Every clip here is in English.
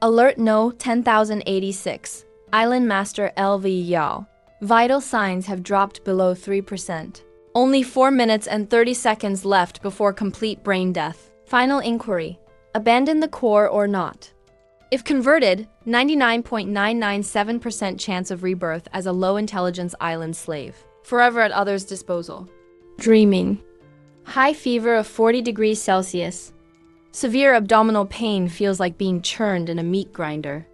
Alert No 10,086. Island Master LV Yao. Vital signs have dropped below 3%. Only 4 minutes and 30 seconds left before complete brain death. Final inquiry. Abandon the core or not? If converted, 99.997% chance of rebirth as a low-intelligence island slave. Forever at others' disposal. Dreaming. High fever of 40 degrees Celsius. Severe abdominal pain feels like being churned in a meat grinder.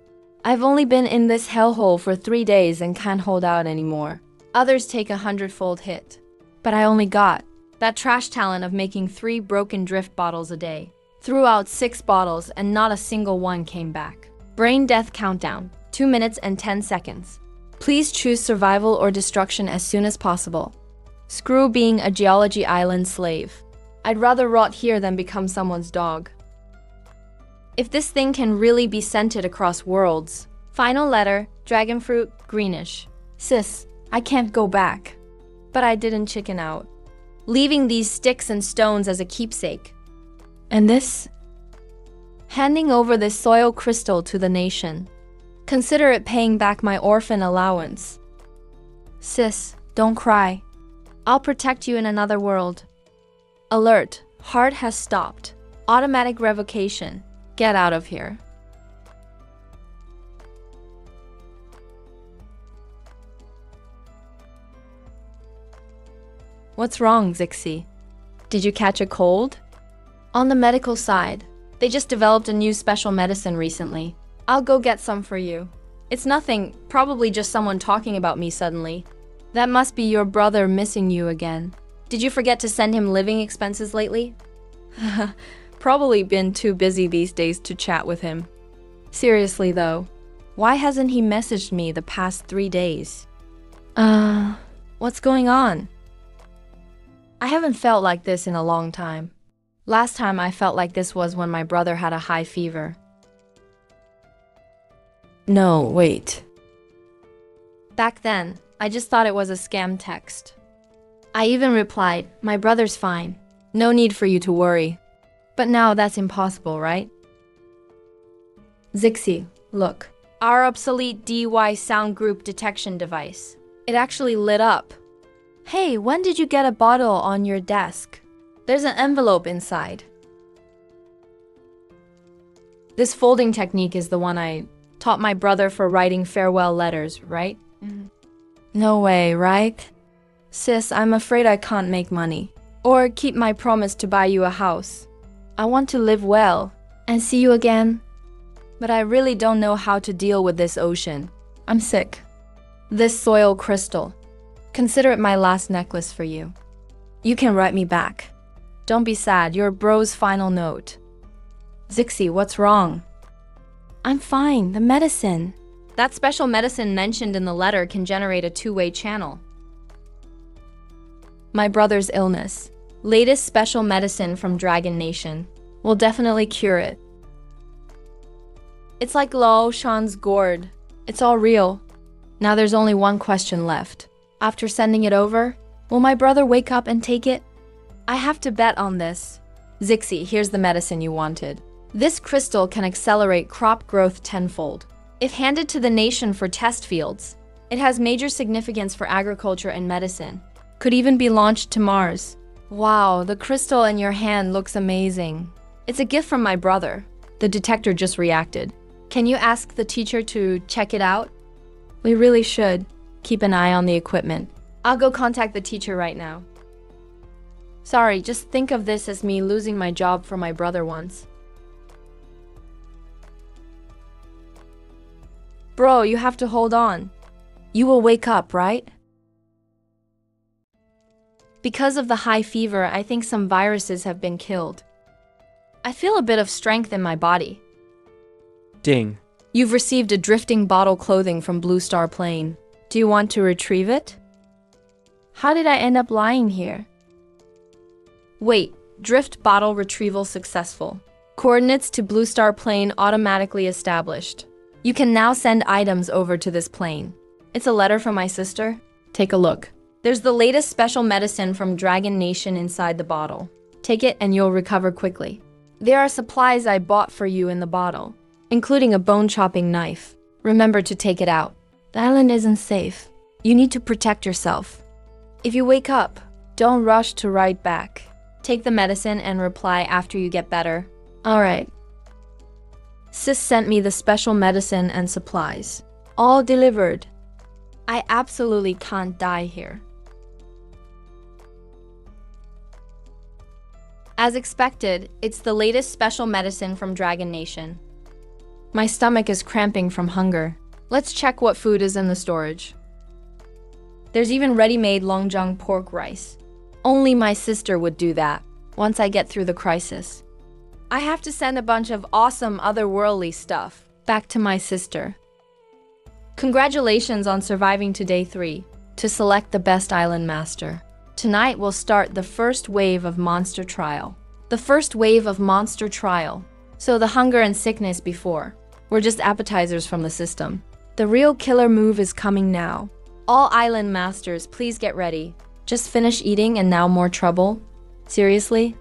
I've only been in this hellhole for 3 days and can't hold out anymore. Others take 100-fold hit. But I only got that trash talent of making 3 broken drift bottles a day. Threw out 6 bottles and not a single one came back. Brain death countdown, 2 minutes and 10 seconds. Please choose survival or destruction as soon as possible. Screw being a geology island slave. I'd rather rot here than become someone's dog. If this thing can really be scented across worlds. Final letter, dragon fruit, greenish. Sis, I can't go back. But I didn't chicken out. Leaving these sticks and stones as a keepsake. And this? Handing over this soil crystal to the nation. Consider it paying back my orphan allowance. Sis, don't cry. I'll protect you in another world. Alert, heart has stopped. Automatic revocation. Get out of here. What's wrong, Zixi? Did you catch a cold? On the medical side, they just developed a new special medicine recently. I'll go get some for you. It's nothing, probably just someone talking about me suddenly. That must be your brother missing you again. Did you forget to send him living expenses lately? Probably been too busy these days to chat with him. Seriously though, why hasn't he messaged me the past 3 days? What's going on? I haven't felt like this in a long time. Last time I felt like this was when my brother had a high fever. No, wait. Back then, I just thought it was a scam text. I even replied, my brother's fine. No need for you to worry. But now that's impossible, right? Zixi, look. Our obsolete DY sound group detection device. It actually lit up. Hey, when did you get a bottle on your desk? There's an envelope inside. This folding technique is the one I taught my brother for writing farewell letters, right? No way, right? Sis, I'm afraid I can't make money. Or keep my promise to buy you a house. I want to live well and see you again. But I really don't know how to deal with this ocean. I'm sick. This soil crystal. Consider it my last necklace for you. You can write me back. Don't be sad, you're bro's final note. Zixi, what's wrong? I'm fine, the medicine. That special medicine mentioned in the letter can generate a 2-way channel. My brother's illness. Latest special medicine from Dragon Nation. Will definitely cure it. It's like Lao Shan's gourd. It's all real. Now there's only one question left. After sending it over, will my brother wake up and take it? I have to bet on this. Zixi, here's the medicine you wanted. This crystal can accelerate crop growth tenfold. If handed to the nation for test fields, it has major significance for agriculture and medicine. Could even be launched to Mars. Wow, the crystal in your hand looks amazing. It's a gift from my brother. The detector just reacted. Can you ask the teacher to check it out? We really should. Keep an eye on the equipment. I'll go contact the teacher right now. Sorry, just think of this as me losing my job for my brother once. Bro, you have to hold on. You will wake up, right? Because of the high fever, I think some viruses have been killed. I feel a bit of strength in my body. Ding. You've received a drifting bottle clothing from Blue Star Plane. Do you want to retrieve it? How did I end up lying here? Wait, drift bottle retrieval successful. Coordinates to Blue Star Plane automatically established. You can now send items over to this plane. It's a letter from my sister. Take a look. There's the latest special medicine from Dragon Nation inside the bottle. Take it and you'll recover quickly. There are supplies I bought for you in the bottle. including a bone-chopping knife. Remember to take it out. The island isn't safe. You need to protect yourself. If you wake up, don't rush to ride back. Take the medicine and reply after you get better. Alright. Sis sent me the special medicine and supplies. All delivered. I absolutely can't die here. As expected, it's the latest special medicine from Dragon Nation. My stomach is cramping from hunger. Let's check what food is in the storage. There's even ready-made longjang pork rice. Only my sister would do that, once I get through the crisis. I have to send a bunch of awesome otherworldly stuff back to my sister. Congratulations on surviving to day 3, to select the best island master. Tonight we'll start the first wave of monster trial. The first wave of monster trial. So the hunger and sickness before were just appetizers from the system. The real killer move is coming now. All island masters, please get ready. Just finish eating and now more trouble? Seriously?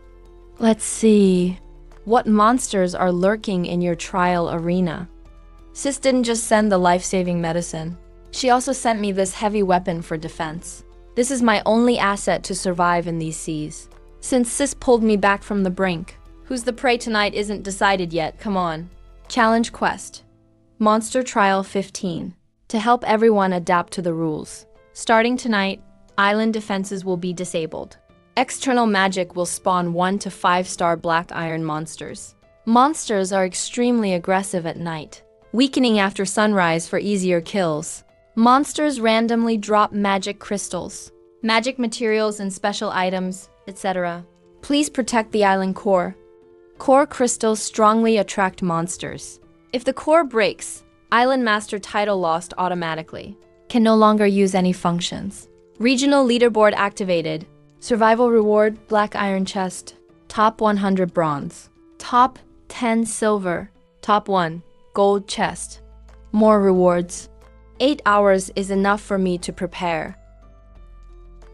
Let's see. What monsters are lurking in your trial arena? Sis didn't just send the life-saving medicine. She also sent me this heavy weapon for defense. This is my only asset to survive in these seas. Since Sis pulled me back from the brink, who's the prey tonight isn't decided yet, come on. Challenge quest. Monster Trial 15. To help everyone adapt to the rules. Starting tonight, island defenses will be disabled. External magic will spawn 1 to 5-star black iron monsters. Monsters are extremely aggressive at night, weakening after sunrise for easier kills. Monsters randomly drop magic crystals, magic materials and special items, etc. Please protect the island core. Core crystals strongly attract monsters. If the core breaks, Island Master title lost automatically. Can no longer use any functions. Regional leaderboard activated. Survival reward, black iron chest. Top 100 bronze. Top 10 silver. Top 1, gold chest. More rewards. 8 hours is enough for me to prepare.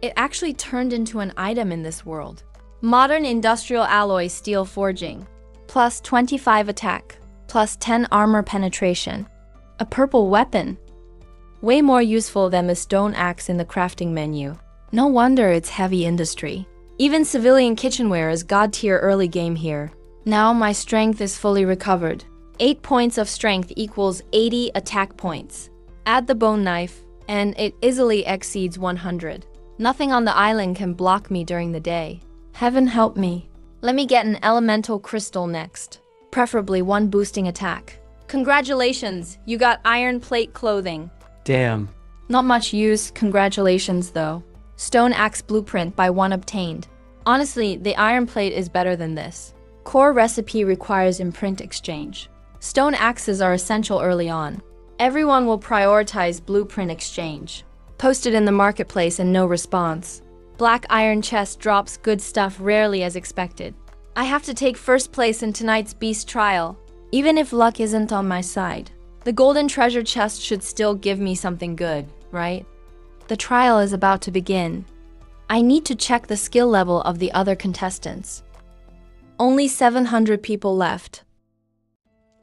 It actually turned into an item in this world. Modern industrial alloy steel forging. Plus 25 attack. Plus 10 armor penetration. A purple weapon. Way more useful than the stone axe in the crafting menu. No wonder it's heavy industry. Even civilian kitchenware is god-tier early game here. Now my strength is fully recovered. 8 points of strength equals 80 attack points. Add the bone knife, and it easily exceeds 100. Nothing on the island can block me during the day. Heaven help me. Let me get an elemental crystal next. Preferably one boosting attack. Congratulations, you got iron plate clothing. Damn. Not much use, congratulations though. Stone axe blueprint by 1 obtained. Honestly, the iron plate is better than this. Core recipe requires imprint exchange. Stone axes are essential early on. Everyone will prioritize blueprint exchange. Posted in the marketplace and no response. Black iron chest drops good stuff rarely as expected. I have to take first place in tonight's beast trial, even if luck isn't on my side. The golden treasure chest should still give me something good, right? The trial is about to begin. I need to check the skill level of the other contestants. Only 700 people left.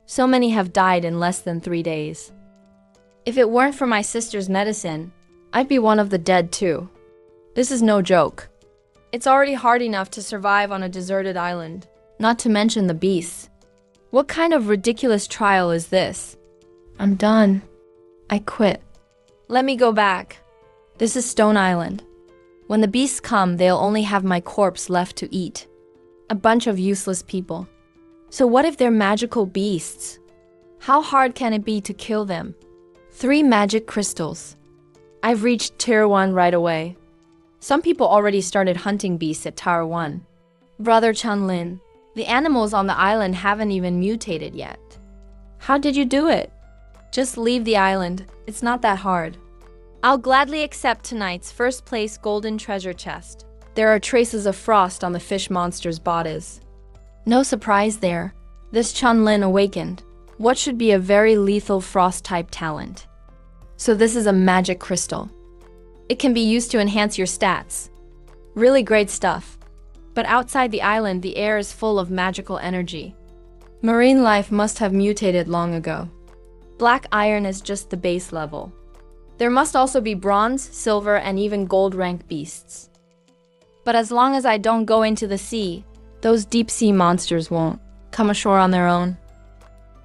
So many have died in less than 3 days. If it weren't for my sister's medicine, I'd be one of the dead too. This is no joke. It's already hard enough to survive on a deserted island, not to mention the beasts. What kind of ridiculous trial is this? I'm done. I quit. Let me go back. This is Stone Island. When the beasts come, they'll only have my corpse left to eat. A bunch of useless people. So what if they're magical beasts? How hard can it be to kill them? 3 magic crystals. I've reached Tier 1 right away. Some people already started hunting beasts at Tower 1. Brother Chunlin, the animals on the island haven't even mutated yet. How did you do it? Just leave the island. It's not that hard. I'll gladly accept tonight's first place golden treasure chest. There are traces of frost on the fish monster's bodies. No surprise there. This Chunlin awakened what should be a very lethal frost-type talent. So this is a magic crystal. It can be used to enhance your stats. Really great stuff. But outside the island, the air is full of magical energy. Marine life must have mutated long ago. Black iron is just the base level. There must also be bronze, silver, and even gold rank beasts. But as long as I don't go into the sea, those deep sea monsters won't come ashore on their own.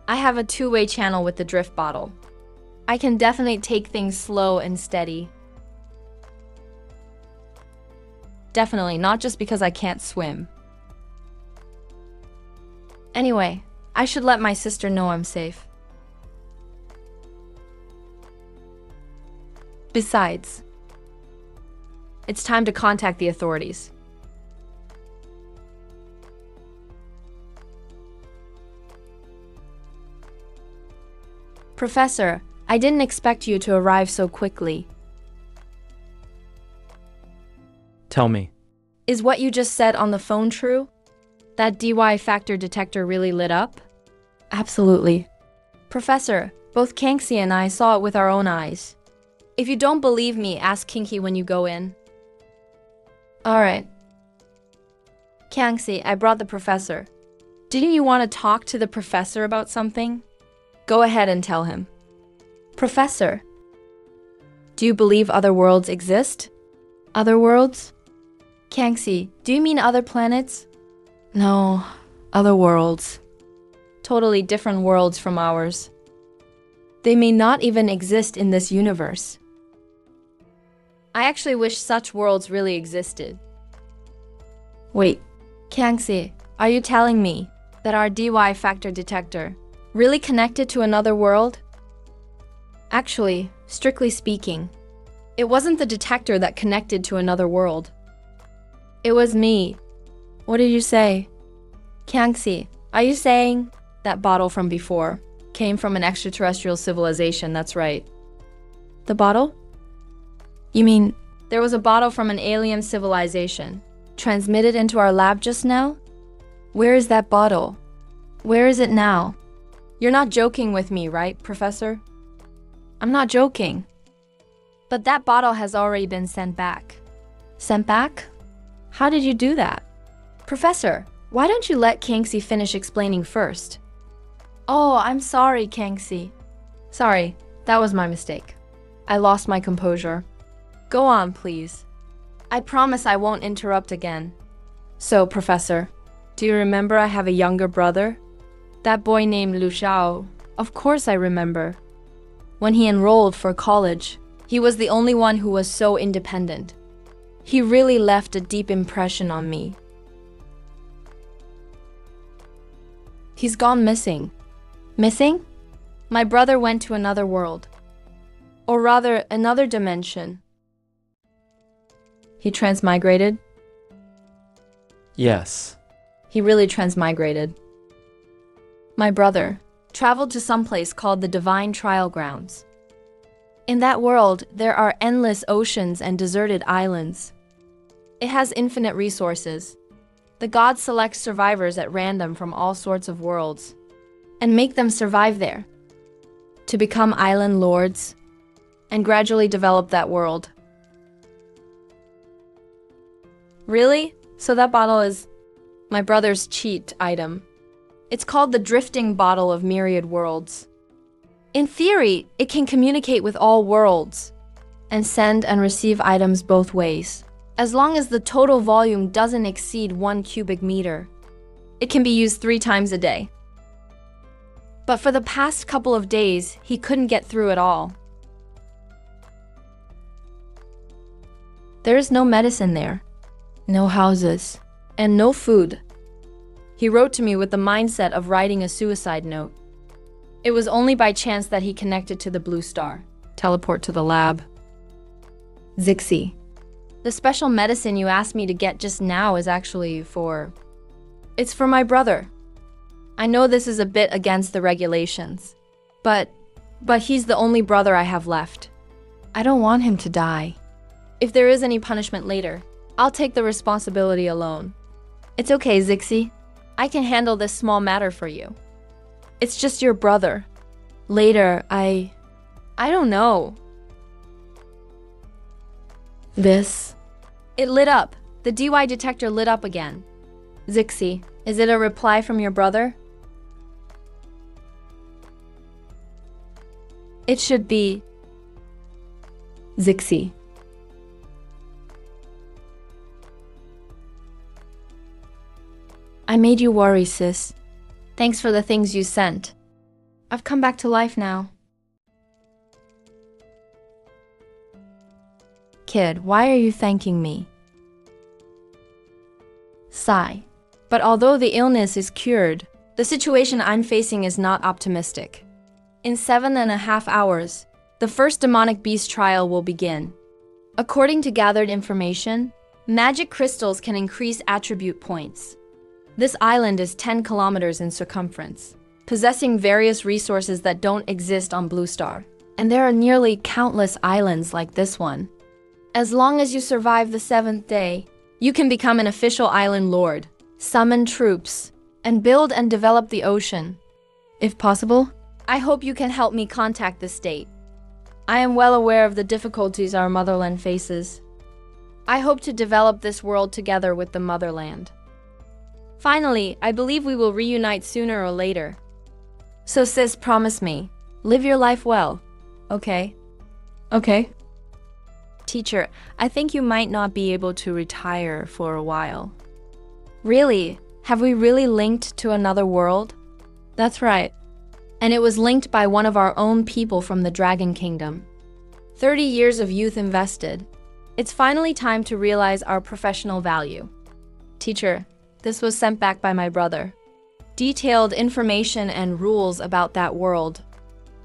I have a two-way channel with the drift bottle. I can definitely take things slow and steady. Definitely, not just because I can't swim. Anyway, I should let my sister know I'm safe. Besides, it's time to contact the authorities. Professor, I didn't expect you to arrive so quickly. Tell me. Is what you just said on the phone true? That DY factor detector really lit up? Absolutely. Professor, both Kangxi and I saw it with our own eyes. If you don't believe me, ask Kinky when you go in. Alright. Kangxi, I brought the professor. Didn't you want to talk to the professor about something? Go ahead and tell him. Professor, do you believe other worlds exist? Other worlds? Kangxi, do you mean other planets? No, other worlds. Totally different worlds from ours. They may not even exist in this universe. I actually wish such worlds really existed. Wait, Kangxi, are you telling me that our DY factor detector really connected to another world? Actually, strictly speaking, it wasn't the detector that connected to another world. It was me. What did you say? Kangxi, are you saying that bottle from before came from an extraterrestrial civilization? That's right. The bottle? You mean there was a bottle from an alien civilization transmitted into our lab just now? Where is that bottle? Where is it now? You're not joking with me, right, Professor? I'm not joking. But that bottle has already been sent back. Sent back? How did you do that? Professor, why don't you let Kangxi finish explaining first? Oh, I'm sorry, Kangxi. Sorry, that was my mistake. I lost my composure. Go on, please. I promise I won't interrupt again. So, Professor, do you remember I have a younger brother? That boy named Lu Xiao. Of course I remember. When he enrolled for college, he was the only one who was so independent. He really left a deep impression on me. He's gone missing. Missing? My brother went to another world. Or rather, another dimension. He transmigrated? Yes. He really transmigrated. My brother traveled to some place called the Divine Trial Grounds. In that world, there are endless oceans and deserted islands. It has infinite resources. The gods select survivors at random from all sorts of worlds and make them survive there to become island lords and gradually develop that world. Really? So that bottle is my brother's cheat item. It's called the Drifting Bottle of Myriad Worlds. In theory, it can communicate with all worlds and send and receive items both ways. As long as the total volume doesn't exceed 1 cubic meter, it can be used 3 times a day. But for the past couple of days, he couldn't get through at all. There is no medicine there, no houses, and no food. He wrote to me with the mindset of writing a suicide note. It was only by chance that he connected to the Blue Star. Teleport to the lab. Zixi. The special medicine you asked me to get just now is actually for... It's for my brother. I know this is a bit against the regulations, but he's the only brother I have left. I don't want him to die. If there is any punishment later, I'll take the responsibility alone. It's okay, Zixi. I can handle this small matter for you. It's just your brother. Later, I don't know. This. It lit up. The DY detector lit up again. Zixi, is it a reply from your brother? It should be Zixi. I made you worry, sis. Thanks for the things you sent. I've come back to life now. Kid, why are you thanking me? Sigh. But although the illness is cured, the situation I'm facing is not optimistic. In 7.5 hours, the first demonic beast trial will begin. According to gathered information, magic crystals can increase attribute points. This island is 10 kilometers in circumference, possessing various resources that don't exist on Blue Star. And there are nearly countless islands like this one. As long as you survive the 7th day, you can become an official island lord, summon troops, and build and develop the ocean. If possible, I hope you can help me contact the state. I am well aware of the difficulties our motherland faces. I hope to develop this world together with the motherland. Finally, I believe we will reunite sooner or later. So sis, promise me, live your life well, okay? Okay. Teacher, I think you might not be able to retire for a while. Really? Have we really linked to another world? That's right. And it was linked by one of our own people from the Dragon Kingdom. 30 years of youth invested. It's finally time to realize our professional value. Teacher, this was sent back by my brother. Detailed information and rules about that world.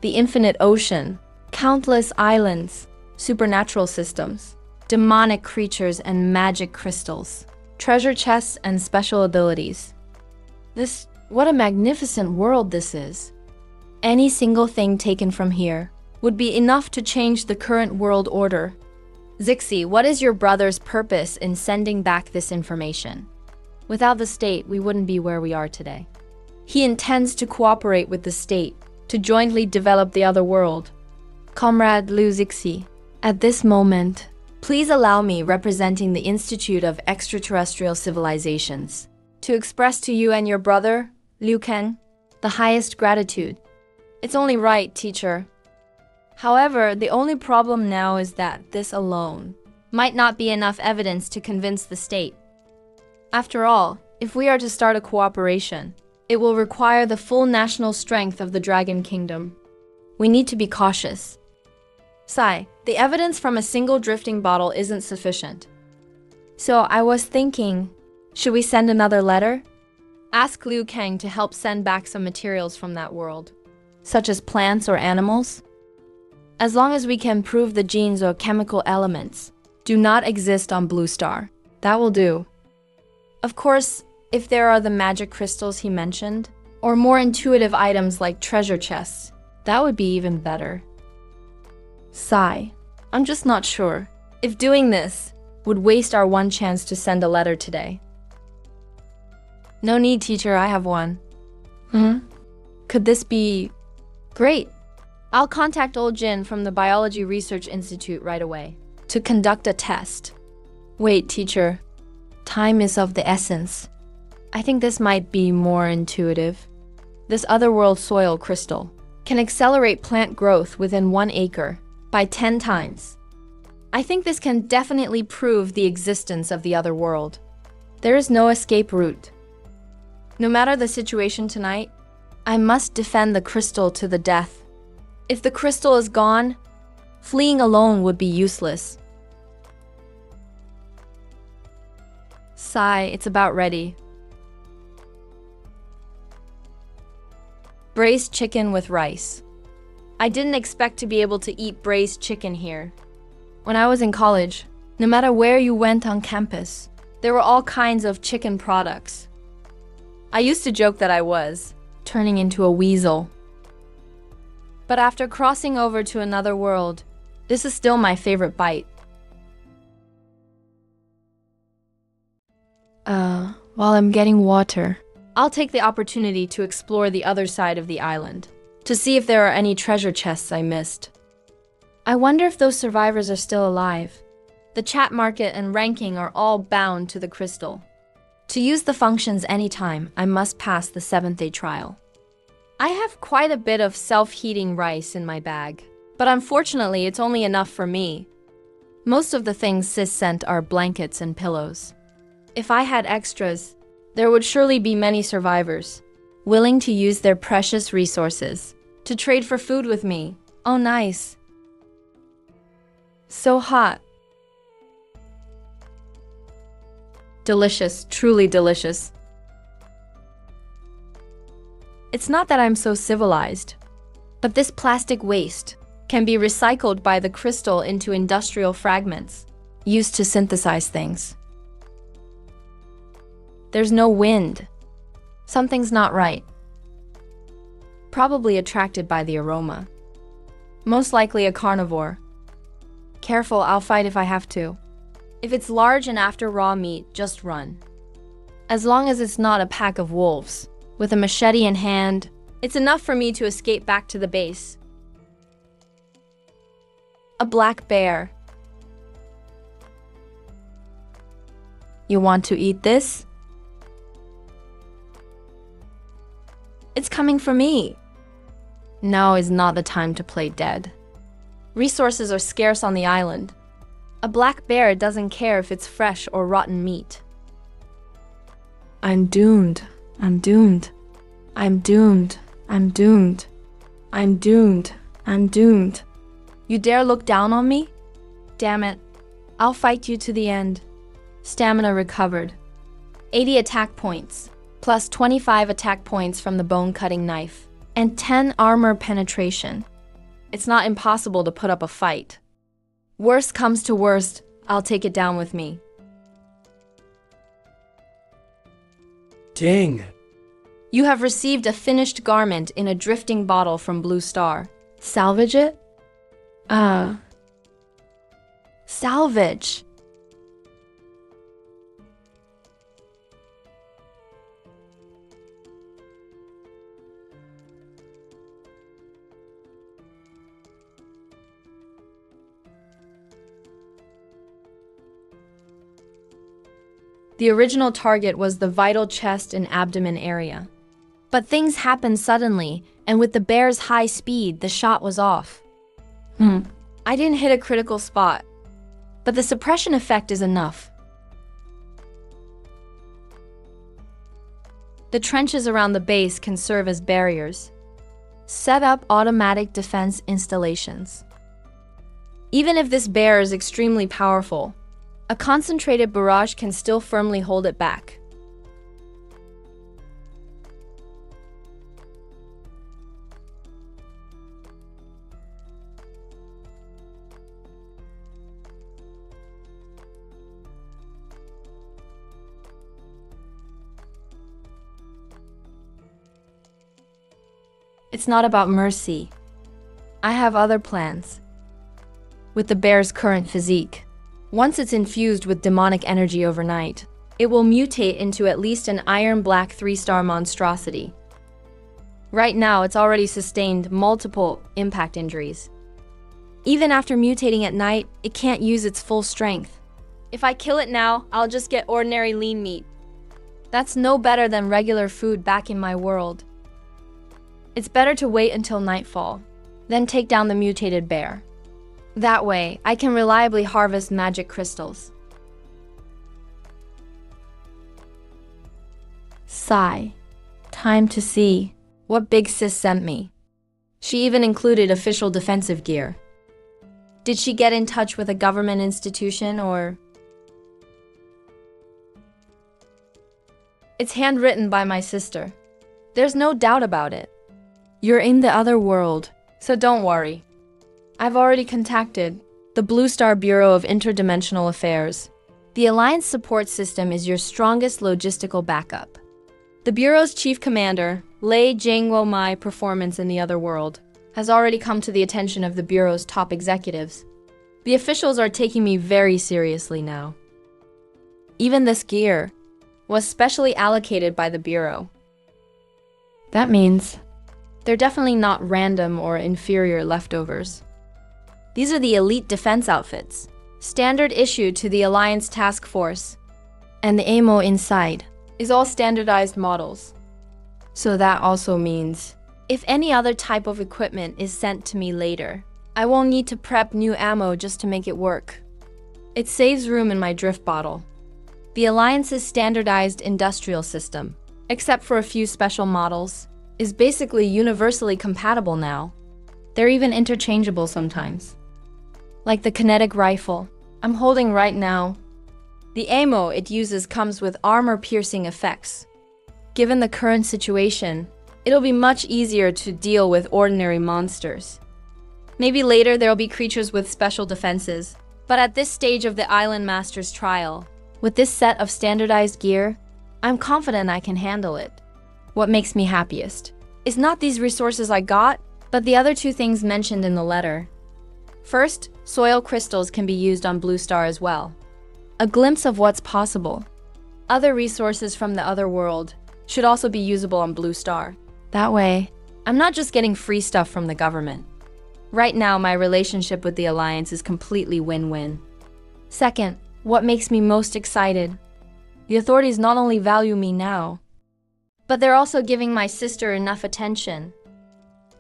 The infinite ocean, countless islands, supernatural systems, demonic creatures and magic crystals, treasure chests and special abilities. What a magnificent world this is. Any single thing taken from here would be enough to change the current world order. Zixi, what is your brother's purpose in sending back this information? Without the state, we wouldn't be where we are today. He intends to cooperate with the state to jointly develop the other world. Comrade Liu Zixi, at this moment, please allow me, representing the Institute of Extraterrestrial Civilizations, to express to you and your brother, Liu Kang, the highest gratitude. It's only right, teacher. However, the only problem now is that this alone might not be enough evidence to convince the state. After all, if we are to start a cooperation, it will require the full national strength of the Dragon Kingdom. We need to be cautious. Sai, the evidence from a single drifting bottle isn't sufficient. So I was thinking, should we send another letter? Ask Liu Kang to help send back some materials from that world, such as plants or animals. As long as we can prove the genes or chemical elements do not exist on Blue Star, that will do. Of course, if there are the magic crystals he mentioned, or more intuitive items like treasure chests, that would be even better. Sigh, I'm just not sure if doing this would waste our one chance to send a letter today. No need, teacher, I have one. Could this be... Great! I'll contact old Jin from the Biology Research Institute right away to conduct a test. Wait, teacher. Time is of the essence. I think this might be more intuitive. This otherworld soil crystal can accelerate plant growth within 1 acre by 10 times. I think this can definitely prove the existence of the other world. There is no escape route. No matter the situation tonight, I must defend the crystal to the death. If the crystal is gone, fleeing alone would be useless. Sigh, it's about ready. Braised chicken with rice. I didn't expect to be able to eat braised chicken here. When I was in college, no matter where you went on campus, there were all kinds of chicken products. I used to joke that I was turning into a weasel. But after crossing over to another world, this is still my favorite bite. While I'm getting water, I'll take the opportunity to explore the other side of the island, to see if there are any treasure chests I missed. I wonder if those survivors are still alive. The chat market and ranking are all bound to the crystal. To use the functions anytime, I must pass the 7th day trial. I have quite a bit of self-heating rice in my bag. But unfortunately, it's only enough for me. Most of the things Sis sent are blankets and pillows. If I had extras, there would surely be many survivors, willing to use their precious resources to trade for food with me. Oh, nice. So hot. Delicious, truly delicious. It's not that I'm so civilized, but this plastic waste can be recycled by the crystal into industrial fragments, used to synthesize things. There's no wind. Something's not right. Probably attracted by the aroma. Most likely a carnivore. Careful, I'll fight if I have to. If it's large and after raw meat, just run. As long as it's not a pack of wolves, with a machete in hand, it's enough for me to escape back to the base. A black bear. You want to eat this? It's coming for me. Now is not the time to play dead. Resources are scarce on the island. A black bear doesn't care if it's fresh or rotten meat. I'm doomed. I'm doomed. I'm doomed. I'm doomed. I'm doomed. I'm doomed. You dare look down on me? Damn it. I'll fight you to the end. Stamina recovered. 80 attack points, plus 25 attack points from the bone-cutting knife, and 10 armor penetration. It's not impossible to put up a fight. Worst comes to worst, I'll take it down with me. Ding! You have received a finished garment in a drifting bottle from Blue Star. Salvage it? Salvage. The original target was the vital chest and abdomen area. But things happened suddenly, and with the bear's high speed, the shot was off. I didn't hit a critical spot, but the suppression effect is enough. The trenches around the base can serve as barriers. Set up automatic defense installations. Even if this bear is extremely powerful, a concentrated barrage can still firmly hold it back. It's not about mercy. I have other plans. With the bear's current physique, once it's infused with demonic energy overnight, it will mutate into at least an iron-black 3-star monstrosity. Right now, it's already sustained multiple impact injuries. Even after mutating at night, it can't use its full strength. If I kill it now, I'll just get ordinary lean meat. That's no better than regular food back in my world. It's better to wait until nightfall, then take down the mutated bear. That way, I can reliably harvest magic crystals. Sigh. Time to see what Big Sis sent me. She even included official defensive gear. Did she get in touch with a government institution or... It's handwritten by my sister. There's no doubt about it. You're in the other world, so don't worry. I've already contacted the Blue Star Bureau of Interdimensional Affairs. The Alliance support system is your strongest logistical backup. The Bureau's chief commander, Lei Jingwo-mai performance in the other world, has already come to the attention of the Bureau's top executives. The officials are taking me very seriously now. Even this gear was specially allocated by the Bureau. That means they're definitely not random or inferior leftovers. These are the elite defense outfits, standard issue to the Alliance Task Force, and the ammo inside is all standardized models. So that also means, if any other type of equipment is sent to me later, I won't need to prep new ammo just to make it work. It saves room in my drift bottle. The Alliance's standardized industrial system, except for a few special models, is basically universally compatible now. They're even interchangeable sometimes. Like the kinetic rifle I'm holding right now. The ammo it uses comes with armor-piercing effects. Given the current situation, it'll be much easier to deal with ordinary monsters. Maybe later there'll be creatures with special defenses, but at this stage of the Island Master's trial, with this set of standardized gear, I'm confident I can handle it. What makes me happiest is not these resources I got, but the other two things mentioned in the letter. First, soil crystals can be used on Blue Star as well. A glimpse of what's possible. Other resources from the other world should also be usable on Blue Star. That way, I'm not just getting free stuff from the government. Right now, my relationship with the Alliance is completely win-win. Second, what makes me most excited? The authorities not only value me now, but they're also giving my sister enough attention.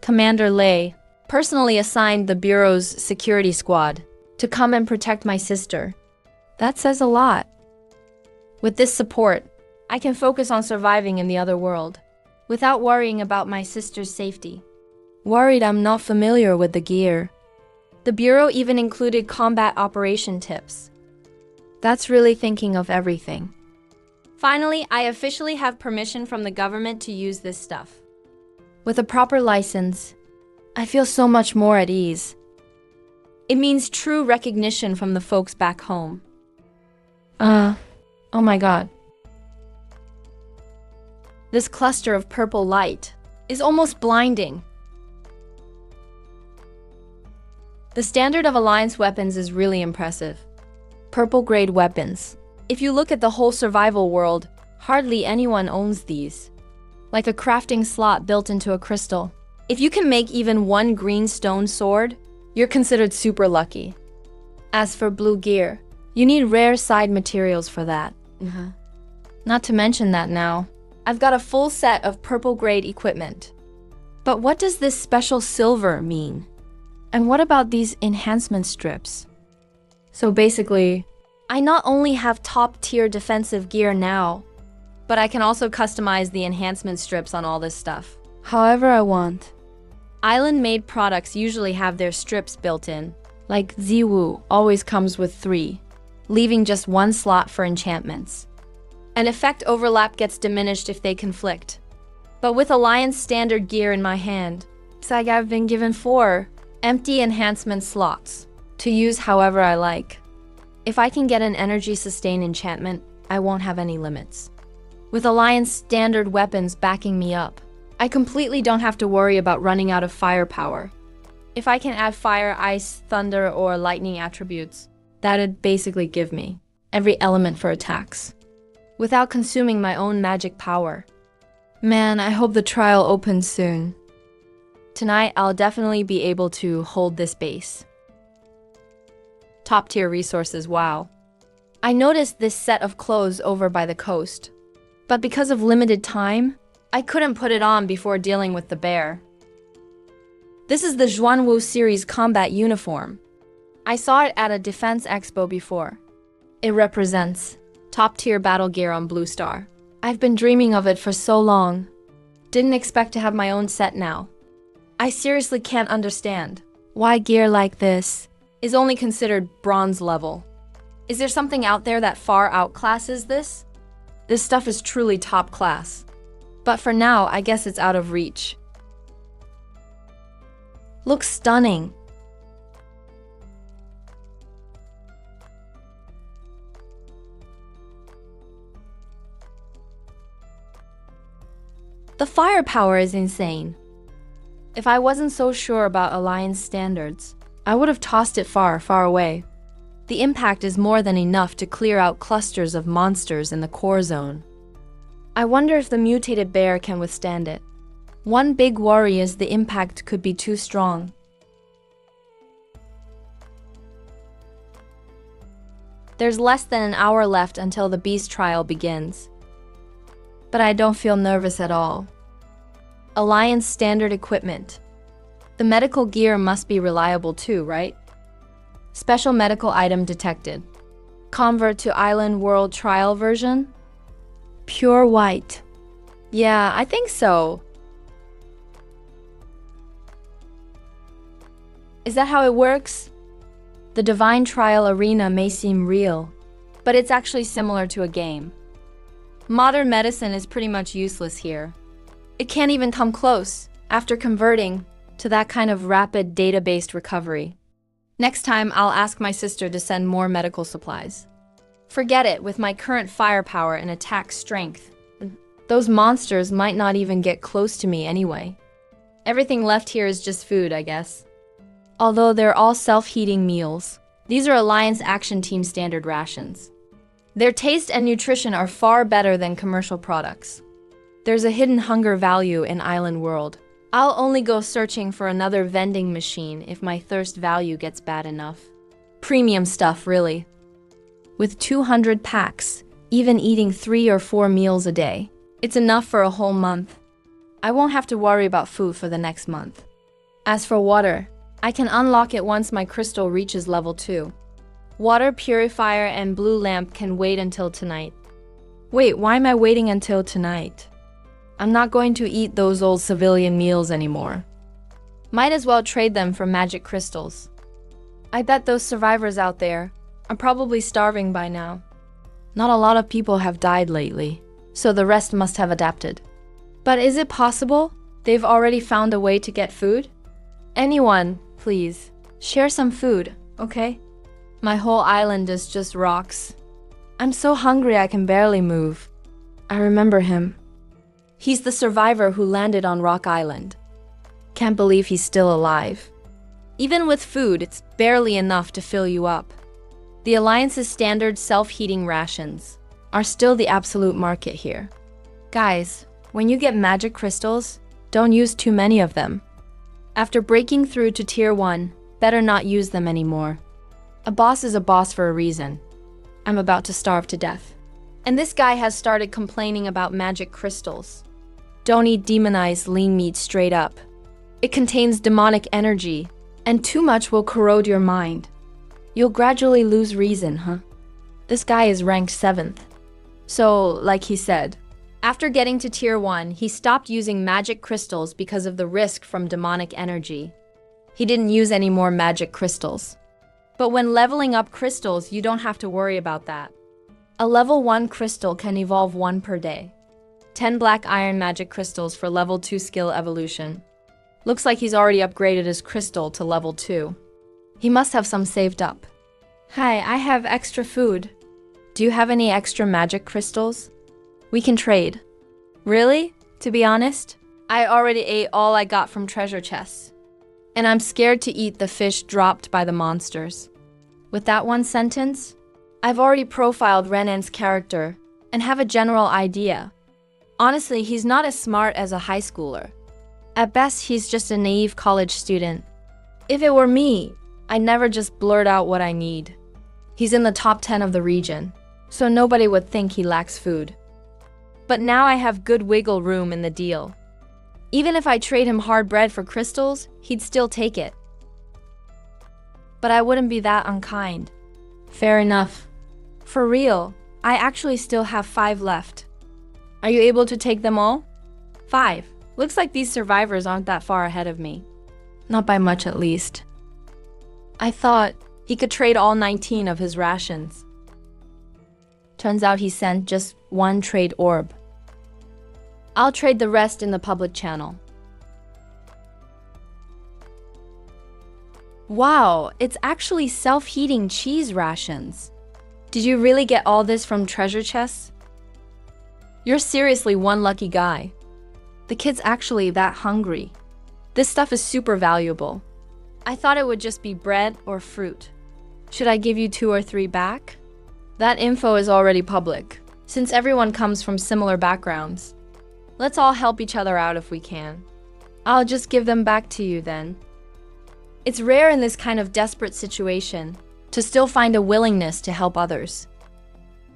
Commander Lei personally assigned the Bureau's security squad to come and protect my sister. That says a lot. With this support, I can focus on surviving in the other world, without worrying about my sister's safety. Worried I'm not familiar with the gear. The Bureau even included combat operation tips. That's really thinking of everything. Finally, I officially have permission from the government to use this stuff. With a proper license, I feel so much more at ease. It means true recognition from the folks back home. Oh my god. This cluster of purple light is almost blinding. The standard of Alliance weapons is really impressive. Purple-grade weapons. If you look at the whole survival world, hardly anyone owns these. Like a crafting slot built into a crystal. If you can make even one green stone sword, you're considered super lucky. As for blue gear, you need rare side materials for that. Not to mention that now, I've got a full set of purple-grade equipment. But what does this special silver mean? And what about these enhancement strips? So basically, I not only have top-tier defensive gear now, but I can also customize the enhancement strips on all this stuff, however I want. Island-made products usually have their strips built in, like Ziwu always comes with 3, leaving just 1 slot for enchantments. An effect overlap gets diminished if they conflict. But with Alliance standard gear in my hand, it's like I've been given 4 empty enhancement slots to use however I like. If I can get an energy sustain enchantment, I won't have any limits. With Alliance standard weapons backing me up, I completely don't have to worry about running out of firepower. If I can add fire, ice, thunder, or lightning attributes, that'd basically give me every element for attacks, without consuming my own magic power. Man, I hope the trial opens soon. Tonight, I'll definitely be able to hold this base. Top tier resources, wow. I noticed this set of clothes over by the coast, but because of limited time, I couldn't put it on before dealing with the bear. This is the Zhuanwu series combat uniform. I saw it at a defense expo before. It represents top-tier battle gear on Blue Star. I've been dreaming of it for so long. Didn't expect to have my own set now. I seriously can't understand why gear like this is only considered bronze level. Is there something out there that far outclasses this? This stuff is truly top class. But for now, I guess it's out of reach. Looks stunning. The firepower is insane. If I wasn't so sure about Alliance standards, I would have tossed it far, far away. The impact is more than enough to clear out clusters of monsters in the core zone. I wonder if the mutated bear can withstand it. One big worry is the impact could be too strong. There's less than an hour left until the beast trial begins. But I don't feel nervous at all. Alliance standard equipment. The medical gear must be reliable too, right? Special medical item detected. Convert to Island World trial version? Pure white. Yeah, I think so. Is that how it works? The Divine Trial Arena may seem real, but it's actually similar to a game. Modern medicine is pretty much useless here. It can't even come close after converting to that kind of rapid data-based recovery. Next time, I'll ask my sister to send more medical supplies. Forget it, with my current firepower and attack strength. Those monsters might not even get close to me anyway. Everything left here is just food, I guess. Although they're all self-heating meals, these are Alliance Action Team standard rations. Their taste and nutrition are far better than commercial products. There's a hidden hunger value in Island World. I'll only go searching for another vending machine if my thirst value gets bad enough. Premium stuff, really. With 200 packs, even eating 3 or 4 meals a day, it's enough for a whole month. I won't have to worry about food for the next month. As for water, I can unlock it once my crystal reaches level 2. Water purifier and blue lamp can wait until tonight. Wait, why am I waiting until tonight? I'm not going to eat those old civilian meals anymore. Might as well trade them for magic crystals. I bet those survivors out there are probably starving by now. Not a lot of people have died lately, so the rest must have adapted. But is it possible they've already found a way to get food? Anyone, please, share some food, okay? My whole island is just rocks. I'm so hungry I can barely move. I remember him. He's the survivor who landed on Rock Island. Can't believe he's still alive. Even with food, it's barely enough to fill you up. The Alliance's standard self-heating rations are still the absolute market here. Guys, when you get magic crystals, don't use too many of them. After breaking through to Tier 1, better not use them anymore. A boss is a boss for a reason. I'm about to starve to death. And this guy has started complaining about magic crystals. Don't eat demonized lean meat straight up. It contains demonic energy, and too much will corrode your mind. You'll gradually lose reason, huh? This guy is ranked 7th. So, like he said, after getting to Tier 1, he stopped using magic crystals because of the risk from demonic energy. He didn't use any more magic crystals. But when leveling up crystals, you don't have to worry about that. A level 1 crystal can evolve 1 per day. 10 black iron magic crystals for level 2 skill evolution. Looks like he's already upgraded his crystal to level 2. He must have some saved up. Hi, I have extra food. Do you have any extra magic crystals? We can trade. Really? To be honest, I already ate all I got from treasure chests. And I'm scared to eat the fish dropped by the monsters. With that one sentence, I've already profiled Renan's character and have a general idea. Honestly, he's not as smart as a high schooler. At best, he's just a naive college student. If it were me, I'd never just blurt out what I need. He's in the top 10 of the region, so nobody would think he lacks food. But now I have good wiggle room in the deal. Even if I trade him hard bread for crystals, he'd still take it. But I wouldn't be that unkind. Fair enough. For real, I actually still have 5 left. Are you able to take them all? 5. Looks like these survivors aren't that far ahead of me. Not by much, at least. I thought he could trade all 19 of his rations. Turns out he sent just 1 trade orb. I'll trade the rest in the public channel. Wow, it's actually self-heating cheese rations. Did you really get all this from treasure chests? You're seriously one lucky guy. The kid's actually that hungry. This stuff is super valuable. I thought it would just be bread or fruit. Should I give you 2 or 3 back? That info is already public, since everyone comes from similar backgrounds. Let's all help each other out if we can. I'll just give them back to you then. It's rare in this kind of desperate situation to still find a willingness to help others.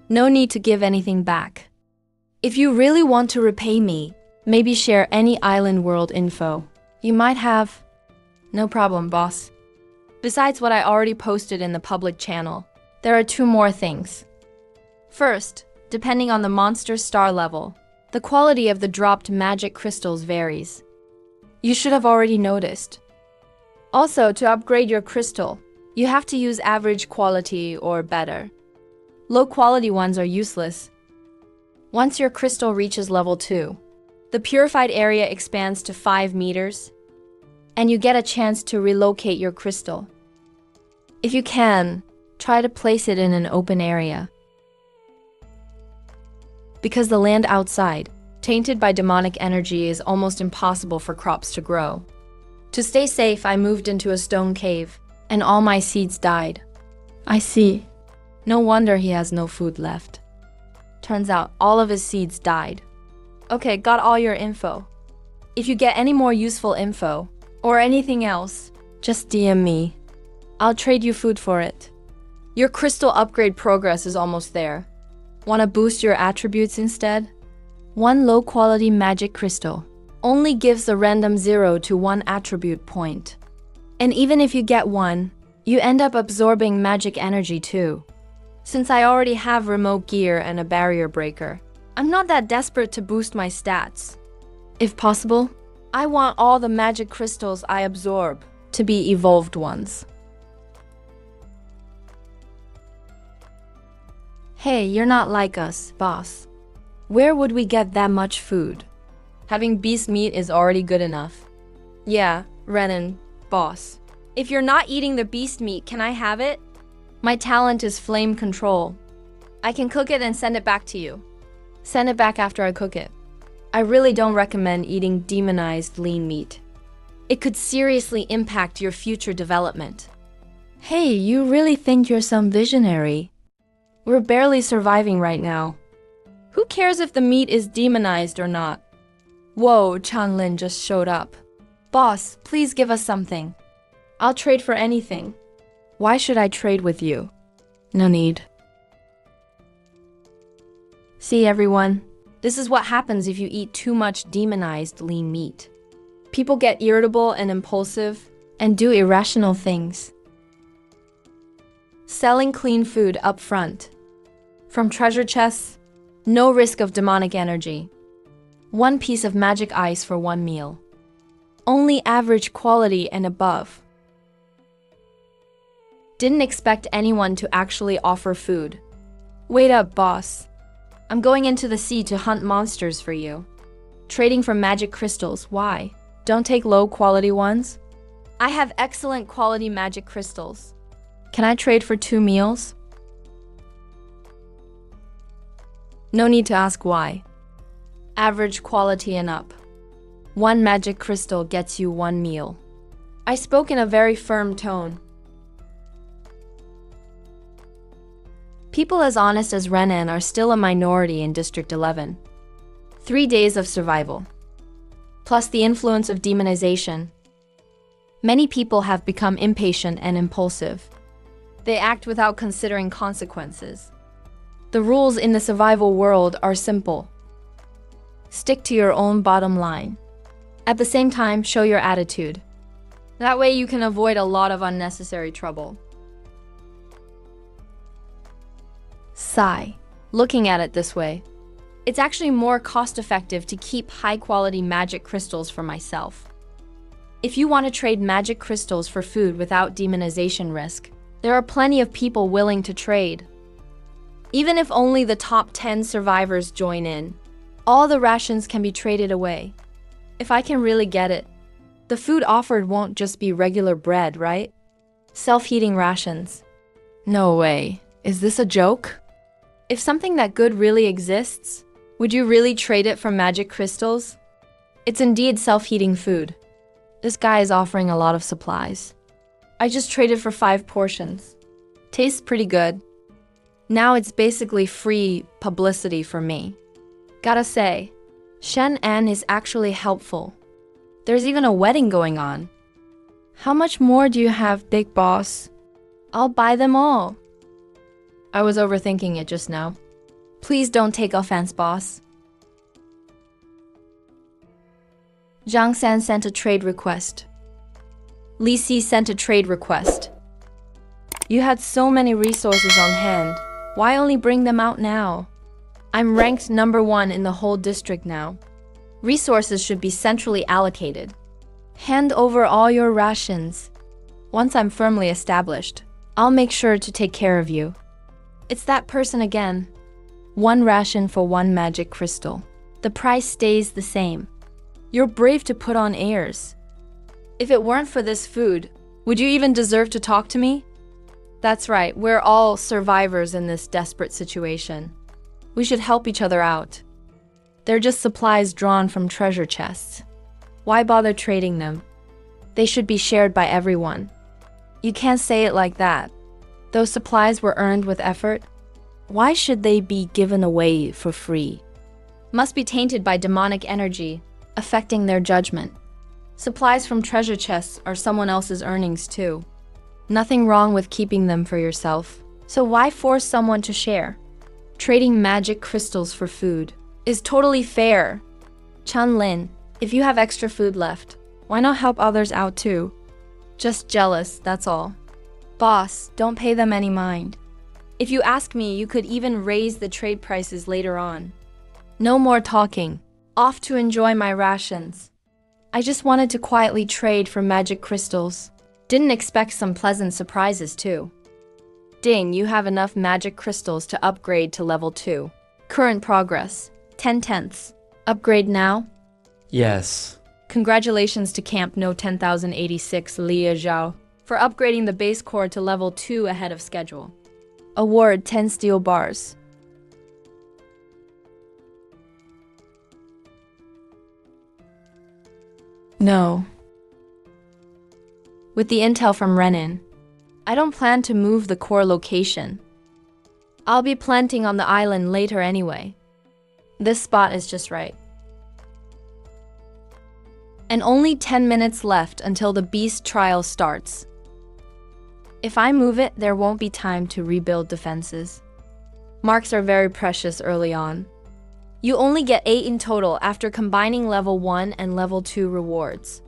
No need to give anything back. If you really want to repay me, maybe share any island world info. You might have No problem, boss. Besides what I already posted in the public channel, there are 2 more things. First, depending on the monster's star level, the quality of the dropped magic crystals varies. You should have already noticed. Also, to upgrade your crystal, you have to use average quality or better. Low quality ones are useless. Once your crystal reaches level 2, the purified area expands to 5 meters, and you get a chance to relocate your crystal. If you can, try to place it in an open area. Because the land outside, tainted by demonic energy, is almost impossible for crops to grow. To stay safe, I moved into a stone cave, and all my seeds died. I see. No wonder he has no food left. Turns out all of his seeds died. Okay, got all your info. If you get any more useful info, or anything else, just DM me. I'll trade you food for it. Your crystal upgrade progress is almost there. Want to boost your attributes instead? 1 low-quality magic crystal only gives a random 0 to 1 attribute point. And even if you get 1, you end up absorbing magic energy too. Since I already have remote gear and a barrier breaker, I'm not that desperate to boost my stats. If possible, I want all the magic crystals I absorb to be evolved ones. Hey, you're not like us, boss. Where would we get that much food? Having beast meat is already good enough. Yeah, Renan, boss. If you're not eating the beast meat, can I have it? My talent is flame control. I can cook it and send it back to you. Send it back after I cook it. I really don't recommend eating demonized lean meat. It could seriously impact your future development. Hey, you really think you're some visionary? We're barely surviving right now. Who cares if the meat is demonized or not? Whoa, Chanlin just showed up. Boss, please give us something. I'll trade for anything. Why should I trade with you? No need. See everyone, this is what happens if you eat too much demonized lean meat. People get irritable and impulsive and do irrational things. Selling clean food up front. From treasure chests, no risk of demonic energy. 1 piece of magic ice for 1 meal. Only average quality and above. Didn't expect anyone to actually offer food. Wait up, boss. I'm going into the sea to hunt monsters for you. Trading for magic crystals, why? Don't take low-quality ones? I have excellent quality magic crystals. Can I trade for 2 meals? No need to ask why. Average quality and up. 1 magic crystal gets you 1 meal. I spoke in a very firm tone. People as honest as Renan are still a minority in District 11. 3 days of survival. Plus the influence of demonization. Many people have become impatient and impulsive. They act without considering consequences. The rules in the survival world are simple. Stick to your own bottom line. At the same time, show your attitude. That way you can avoid a lot of unnecessary trouble. Sigh. Looking at it this way, it's actually more cost-effective to keep high-quality magic crystals for myself. If you want to trade magic crystals for food without demonization risk, there are plenty of people willing to trade. Even if only the top 10 survivors join in, all the rations can be traded away. If I can really get it, the food offered won't just be regular bread, right? Self-heating rations. No way. Is this a joke? If something that good really exists, would you really trade it for magic crystals? It's indeed self-heating food. This guy is offering a lot of supplies. I just traded for 5 portions. Tastes pretty good. Now it's basically free publicity for me. Gotta say, Shen An is actually helpful. There's even a wedding going on. How much more do you have, big boss? I'll buy them all. I was overthinking it just now. Please don't take offense, boss. Zhang San sent a trade request. Lisi sent a trade request. You had so many resources on hand. Why only bring them out now? I'm ranked #1 in the whole district now. Resources should be centrally allocated. Hand over all your rations. Once I'm firmly established, I'll make sure to take care of you. It's that person again. 1 ration for 1 magic crystal. The price stays the same. You're brave to put on airs. If it weren't for this food, would you even deserve to talk to me? That's right, we're all survivors in this desperate situation. We should help each other out. They're just supplies drawn from treasure chests. Why bother trading them? They should be shared by everyone. You can't say it like that. Those supplies were earned with effort. Why should they be given away for free? Must be tainted by demonic energy, affecting their judgment. Supplies from treasure chests are someone else's earnings too. Nothing wrong with keeping them for yourself. So why force someone to share? Trading magic crystals for food is totally fair. Chun-Lin, if you have extra food left, why not help others out too? Just jealous, that's all. Boss, don't pay them any mind. If you ask me, you could even raise the trade prices later on. No more talking. Off to enjoy my rations. I just wanted to quietly trade for magic crystals. Didn't expect some pleasant surprises too. Ding, you have enough magic crystals to upgrade to level 2. Current progress, 10/10. Upgrade now? Yes. Congratulations to Camp No 10,086 Lia Zhao for upgrading the base core to level 2 ahead of schedule. Award 10 steel bars. No. With the intel from Renin, I don't plan to move the core location. I'll be planting on the island later anyway. This spot is just right. And only 10 minutes left until the beast trial starts. If I move it, there won't be time to rebuild defenses. Marks are very precious early on. You only get 8 in total after combining level 1 and level 2 rewards.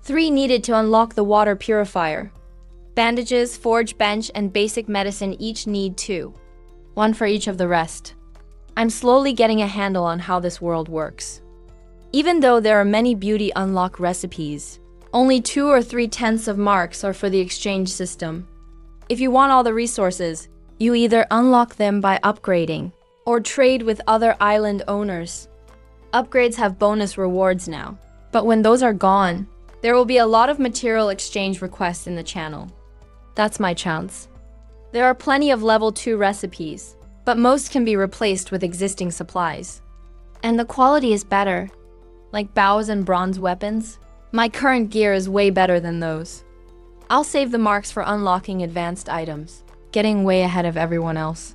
3 needed to unlock the water purifier. Bandages, forge bench, and basic medicine each need 2. 1 for each of the rest. I'm slowly getting a handle on how this world works. Even though there are many beauty unlock recipes, only 2 or 3/10 of marks are for the exchange system. If you want all the resources, you either unlock them by upgrading or trade with other island owners. Upgrades have bonus rewards now, but when those are gone, there will be a lot of material exchange requests in the channel. That's my chance. There are plenty of level 2 recipes, but most can be replaced with existing supplies. And the quality is better, like bows and bronze weapons. My current gear is way better than those. I'll save the marks for unlocking advanced items, getting way ahead of everyone else.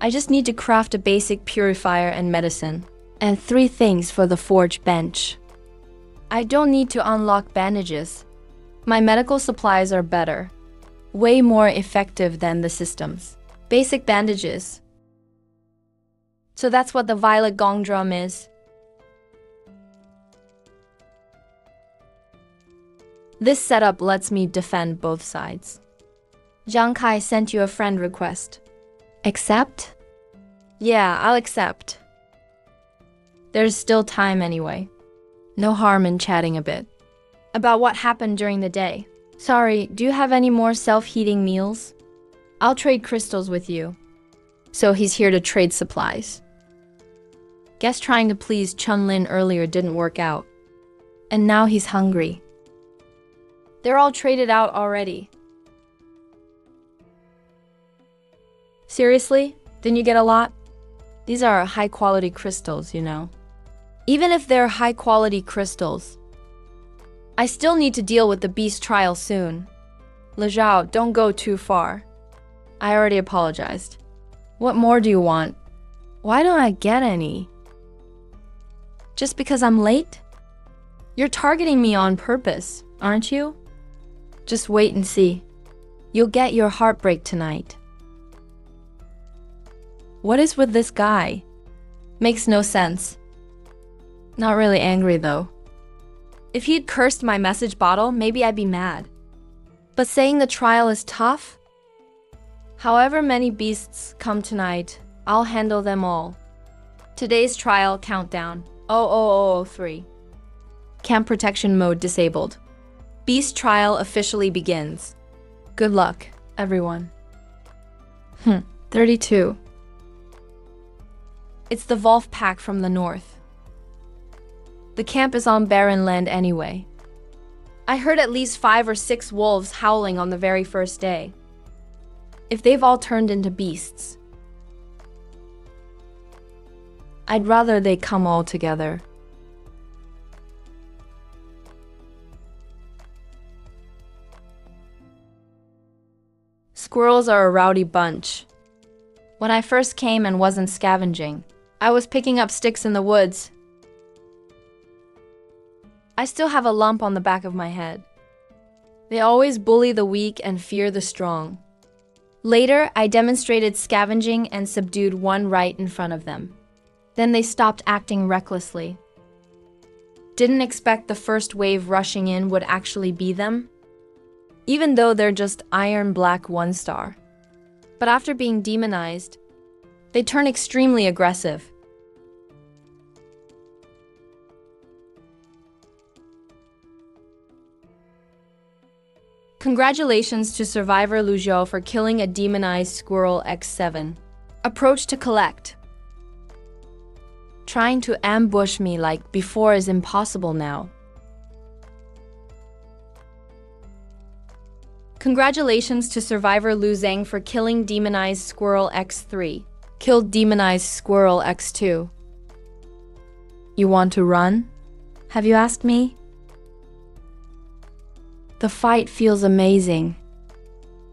I just need to craft a basic purifier and medicine, and 3 things for the forge bench. I don't need to unlock bandages. My medical supplies are better, way more effective than the systems. Basic bandages. So that's what the violet gong drum is. This setup lets me defend both sides. Zhang Kai sent you a friend request. Accept? Yeah, I'll accept. There's still time anyway. No harm in chatting a bit. About what happened during the day. Sorry, do you have any more self-heating meals? I'll trade crystals with you. So he's here to trade supplies. Guess trying to please Chun-Lin earlier didn't work out. And now he's hungry. They're all traded out already. Seriously? Didn't you get a lot? These are high-quality crystals, you know. Even if they're high-quality crystals, I still need to deal with the beast trial soon. Le Zhao, don't go too far. I already apologized. What more do you want? Why don't I get any? Just because I'm late? You're targeting me on purpose, aren't you? Just wait and see. You'll get your heartbreak tonight. What is with this guy? Makes no sense. Not really angry though. If he'd cursed my message bottle, maybe I'd be mad. But saying the trial is tough? However many beasts come tonight, I'll handle them all. Today's trial countdown 00003. Camp protection mode disabled. Beast trial officially begins. Good luck, everyone. 32. It's the Wolf Pack from the north. The camp is on barren land anyway. I heard at least 5 or 6 wolves howling on the very first day. If they've all turned into beasts, I'd rather they come all together. Squirrels are a rowdy bunch. When I first came and wasn't scavenging, I was picking up sticks in the woods. I still have a lump on the back of my head. They always bully the weak and fear the strong. Later, I demonstrated scavenging and subdued one right in front of them. Then they stopped acting recklessly. Didn't expect the first wave rushing in would actually be them, even though they're just iron black 1-star. But after being demonized, they turn extremely aggressive. Congratulations to survivor Luzhou for killing a demonized squirrel X7. Approach to collect. Trying to ambush me like before is impossible now. Congratulations to survivor Lu Zhang for killing demonized squirrel X3. Killed demonized squirrel X2. You want to run? Have you asked me? The fight feels amazing.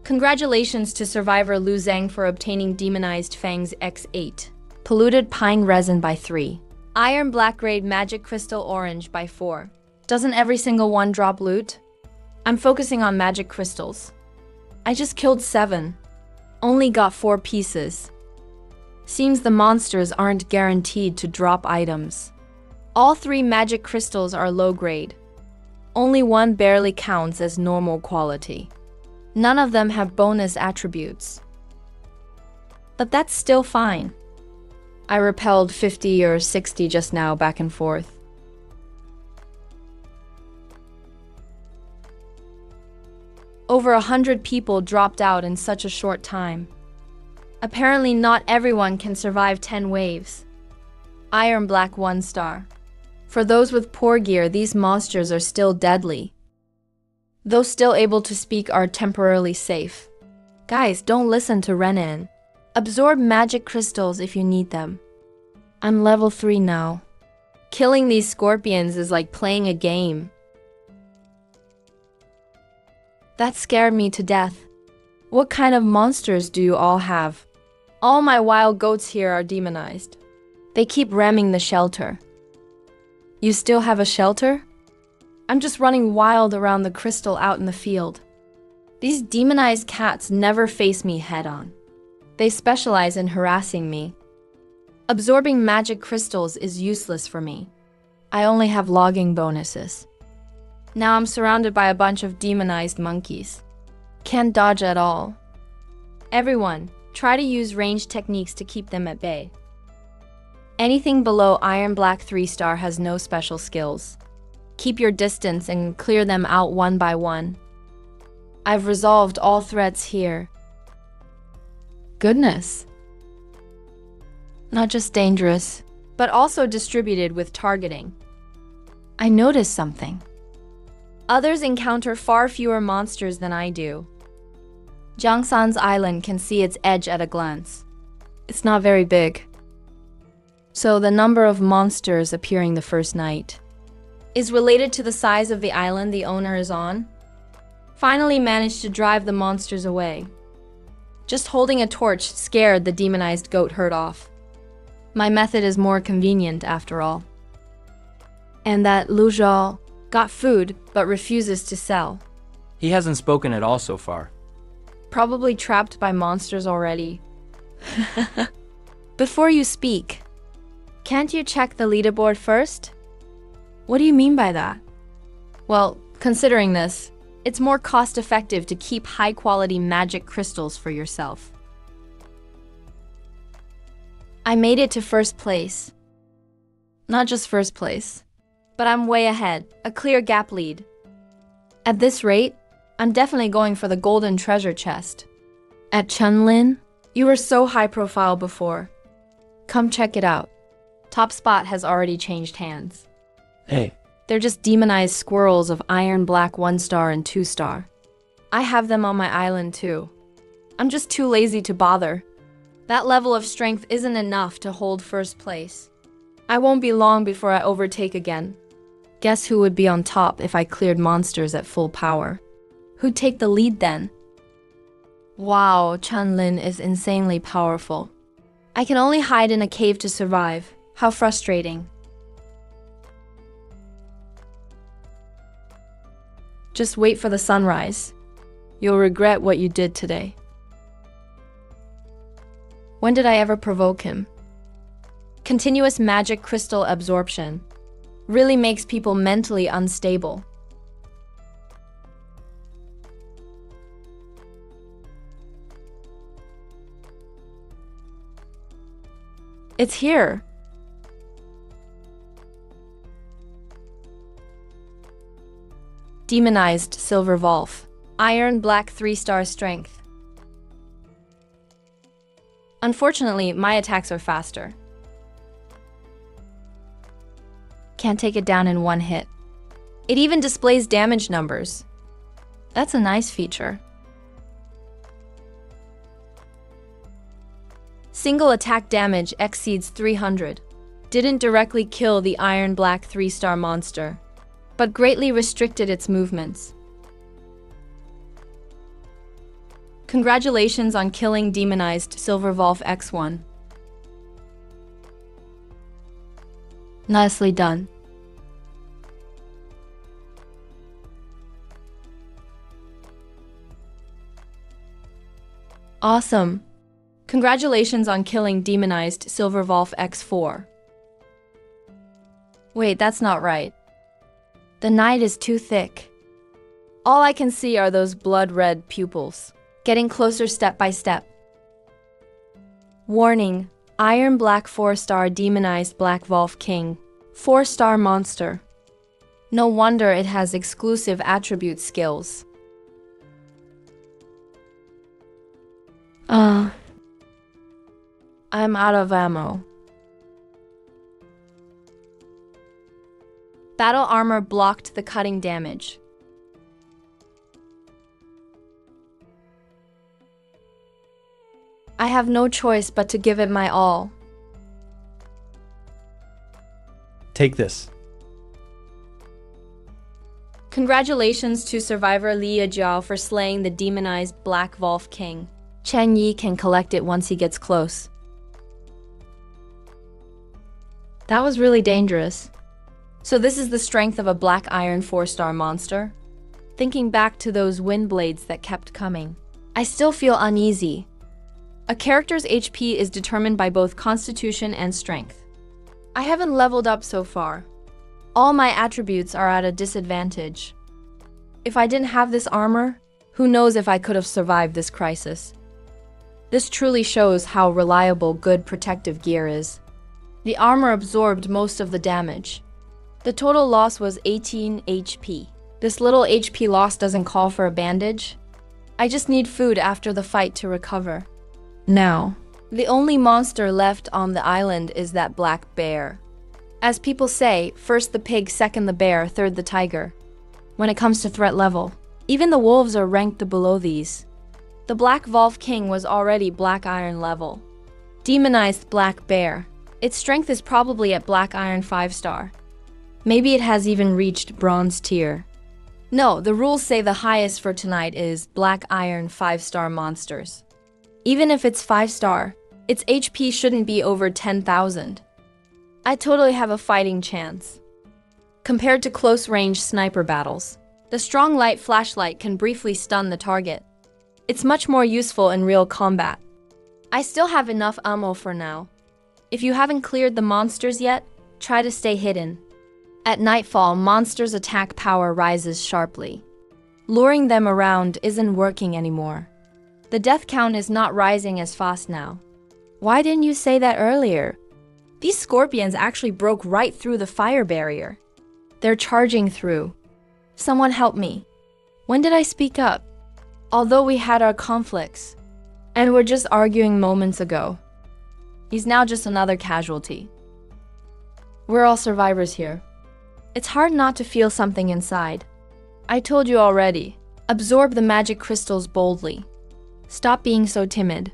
Congratulations to survivor Lu Zhang for obtaining demonized fangs X8. Polluted pine resin by 3. Iron black grade magic crystal orange by 4. Doesn't every single one drop loot? I'm focusing on magic crystals. I just killed 7. Only got 4 pieces. Seems the monsters aren't guaranteed to drop items. All 3 magic crystals are low grade. Only 1 barely counts as normal quality. None of them have bonus attributes. But that's still fine. I repelled 50 or 60 just now back and forth. Over 100 people dropped out in such a short time. Apparently not everyone can survive 10 waves. Iron black 1-star. For those with poor gear, these monsters are still deadly. Those still able to speak are temporarily safe. Guys, don't listen to Renan. Absorb magic crystals if you need them. I'm level 3 now. Killing these scorpions is like playing a game. That scared me to death. What kind of monsters do you all have? All my wild goats here are demonized. They keep ramming the shelter. You still have a shelter? I'm just running wild around the crystal out in the field. These demonized cats never face me head-on. They specialize in harassing me. Absorbing magic crystals is useless for me. I only have logging bonuses. Now I'm surrounded by a bunch of demonized monkeys. Can't dodge at all. Everyone, try to use ranged techniques to keep them at bay. Anything below Iron Black 3-star has no special skills. Keep your distance and clear them out one by one. I've resolved all threats here. Goodness. Not just dangerous, but also distributed with targeting. I noticed something. Others encounter far fewer monsters than I do. Jiangsan's island can see its edge at a glance. It's not very big. So the number of monsters appearing the first night is related to the size of the island the owner is on. Finally managed to drive the monsters away. Just holding a torch scared the demonized goat herd off. My method is more convenient after all. And that Lu Zhao got food but refuses to sell. He hasn't spoken at all so far. Probably trapped by monsters already. Before you speak, can't you check the leaderboard first? What do you mean by that? Well, considering this, It's more cost-effective to keep high-quality magic crystals for yourself. I made it to first place. Not just first place, but I'm way ahead, a clear gap lead. At this rate, I'm definitely going for the golden treasure chest. At Chunlin, you were so high profile before. Come check it out. Top spot has already changed hands. Hey, They're just demonized squirrels of iron black 1-star and 2-star. I have them on my island too. I'm just too lazy to bother. That level of strength isn't enough to hold first place. I won't be long before I overtake again. Guess who would be on top if I cleared monsters at full power? Who'd take the lead then? Wow, Chunlin is insanely powerful. I can only hide in a cave to survive. How frustrating. Just wait for the sunrise. You'll regret what you did today. When did I ever provoke him? Continuous magic crystal absorption really makes people mentally unstable. It's here. Demonized Silver Wolf. Iron Black 3-star strength. Unfortunately, my attacks are faster. Can't take it down in one hit. It even displays damage numbers. That's a nice feature. Single attack damage exceeds 300. Didn't directly kill the Iron Black 3-star monster, but greatly restricted its movements. Congratulations on killing demonized Silver Wolf X1. Nicely done. Awesome. Congratulations on killing demonized Silver Wolf X4. Wait, that's not right. The night is too thick. All I can see are those blood-red pupils, getting closer step by step. Warning, Iron Black 4-star demonized Black Wolf King, 4-star monster. No wonder it has exclusive attribute skills. I'm out of ammo. Battle armor blocked the cutting damage. I have no choice but to give it my all. take this. Congratulations to survivor Lia Jiao for slaying the demonized Black Wolf King. Chen Yi can collect it once he gets close. That was really dangerous. So this is the strength of a Black Iron 4-star monster? Thinking back to those wind blades that kept coming, I still feel uneasy. A character's HP is determined by both constitution and strength. I haven't leveled up so far. All my attributes are at a disadvantage. If I didn't have this armor, who knows if I could have survived this crisis. This truly shows how reliable good protective gear is. The armor absorbed most of the damage. The total loss was 18 HP. This little HP loss doesn't call for a bandage. I just need food after the fight to recover. Now, the only monster left on the island is that black bear. As people say, first the pig, second the bear, third the tiger. When it comes to threat level, even the wolves are ranked below these. The Black Wolf King was already Black Iron level. Demonized Black Bear. Its strength is probably at Black Iron 5-star. Maybe it has even reached Bronze tier. No, the rules say the highest for tonight is Black Iron 5-star monsters. Even if it's 5-star, its HP shouldn't be over 10,000. I totally have a fighting chance. Compared to close-range sniper battles, the strong light flashlight can briefly stun the target. It's much more useful in real combat. I still have enough ammo for now. If you haven't cleared the monsters yet, try to stay hidden. At nightfall, monsters' attack power rises sharply. Luring them around isn't working anymore. The death count is not rising as fast now. Why didn't you say that earlier? These scorpions actually broke right through the fire barrier. They're charging through. Someone help me. When did I speak up? Although we had our conflicts, and were just arguing moments ago. He's now just another casualty. We're all survivors here. It's hard not to feel something inside. I told you already. Absorb the magic crystals boldly. Stop being so timid.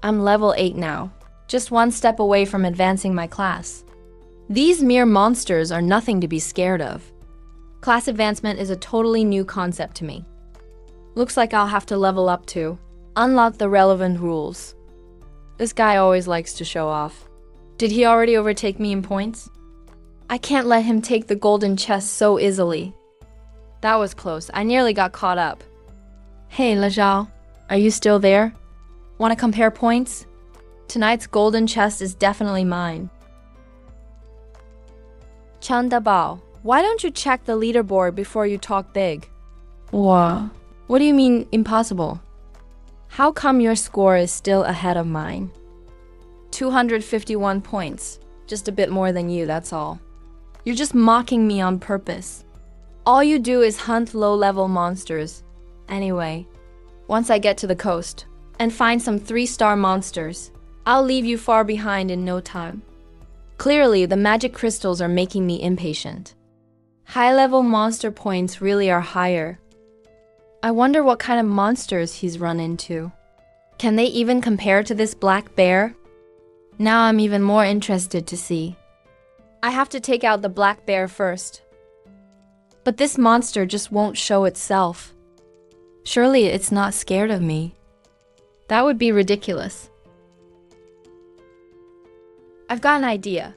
I'm level 8 now, just one step away from advancing my class. These mere monsters are nothing to be scared of. Class advancement is a totally new concept to me. Looks like I'll have to level up too. Unlock the relevant rules. This guy always likes to show off. Did he already overtake me in points? I can't let him take the golden chest so easily. That was close. I nearly got caught up. Hey, Lejao, are you still there? Want to compare points? Tonight's golden chest is definitely mine. Chanda Bao, why don't you check the leaderboard before you talk big? What do you mean impossible? How come your score is still ahead of mine? 251 points. Just a bit more than you, that's all. You're just mocking me on purpose. All you do is hunt low-level monsters. Anyway, once I get to the coast and find some 3-star monsters, I'll leave you far behind in no time. Clearly, the magic crystals are making me impatient. High-level monster points really are higher. I wonder what kind of monsters he's run into. Can they even compare to this black bear? Now I'm even more interested to see. I have to take out the black bear first. But this monster just won't show itself. Surely it's not scared of me. That would be ridiculous. I've got an idea.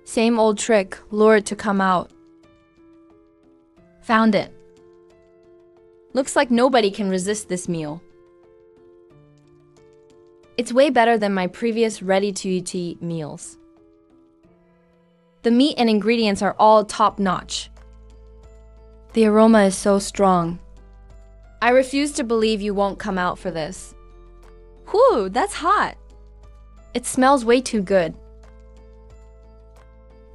Same old trick, lure it to come out. Found it. Looks like nobody can resist this meal. It's way better than my previous ready-to-eat meals. The meat and ingredients are all top-notch. The aroma is so strong. I refuse to believe you won't come out for this. Whew, that's hot. It smells way too good.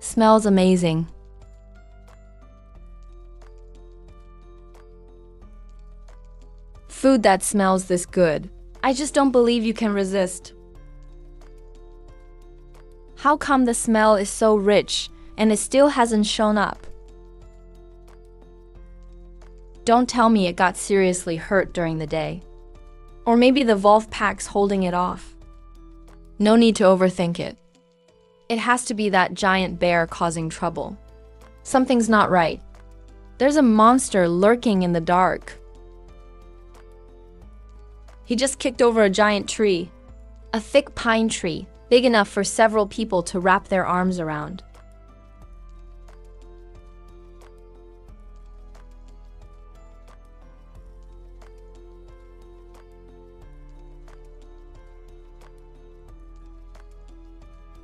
Smells amazing. Food that smells this good. I just don't believe you can resist. How come the smell is so rich and it still hasn't shown up? Don't tell me it got seriously hurt during the day. Or maybe the Wolf Pack's holding it off. No need to overthink it. It has to be that giant bear causing trouble. Something's not right. There's a monster lurking in the dark. He just kicked over a giant tree. A thick pine tree, big enough for several people to wrap their arms around.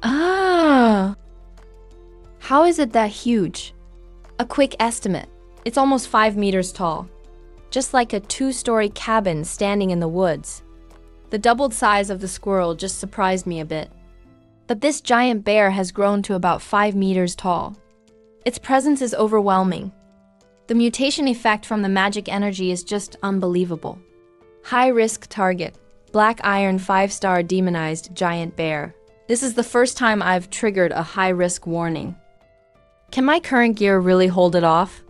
Ah! How is it that huge? A quick estimate. It's almost 5 meters tall. Just like a 2-story cabin standing in the woods. The doubled size of the squirrel just surprised me a bit. But this giant bear has grown to about 5 meters tall. Its presence is overwhelming. The mutation effect from the magic energy is just unbelievable. High-risk target. Black Iron 5-star demonized giant bear. This is the first time I've triggered a high-risk warning. Can my current gear really hold it off?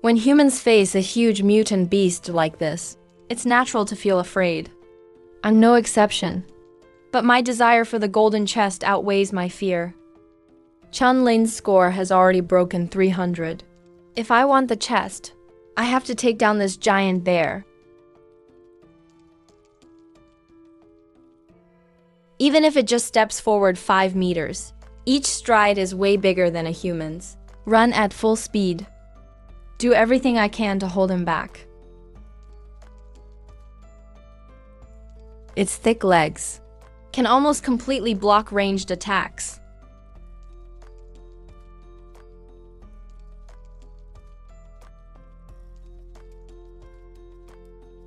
When humans face a huge mutant beast like this, it's natural to feel afraid. I'm no exception. But my desire for the golden chest outweighs my fear. Chun Lin's score has already broken 300. If I want the chest, I have to take down this giant bear. Even if it just steps forward 5 meters, each stride is way bigger than a human's. Run at full speed. Do everything I can to hold him back. Its thick legs can almost completely block ranged attacks.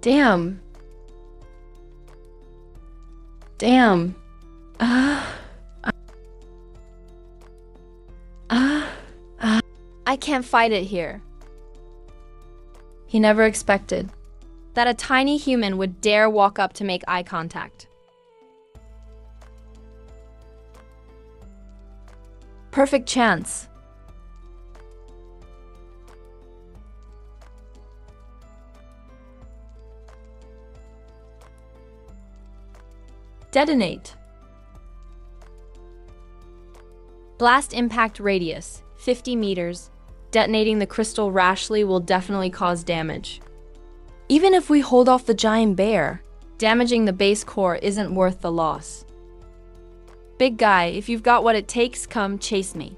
Damn. Damn. I can't fight it here. He never expected that a tiny human would dare walk up to make eye contact. Perfect chance. Detonate. Blast impact radius, 50 meters. Detonating the crystal rashly will definitely cause damage. Even if we hold off the giant bear, damaging the base core isn't worth the loss. Big guy, if you've got what it takes, come chase me.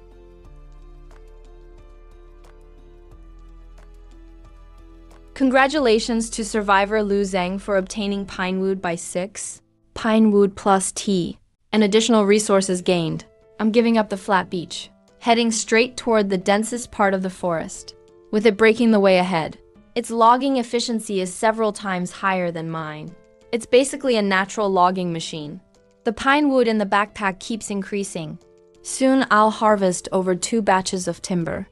Congratulations to survivor Lu Zheng for obtaining Pinewood by 6. Pinewood plus T. And additional resources gained. I'm giving up the flat beach, heading straight toward the densest part of the forest, with it breaking the way ahead. Its logging efficiency is several times higher than mine. It's basically a natural logging machine. The pine wood in the backpack keeps increasing. Soon I'll harvest over 2 batches of timber.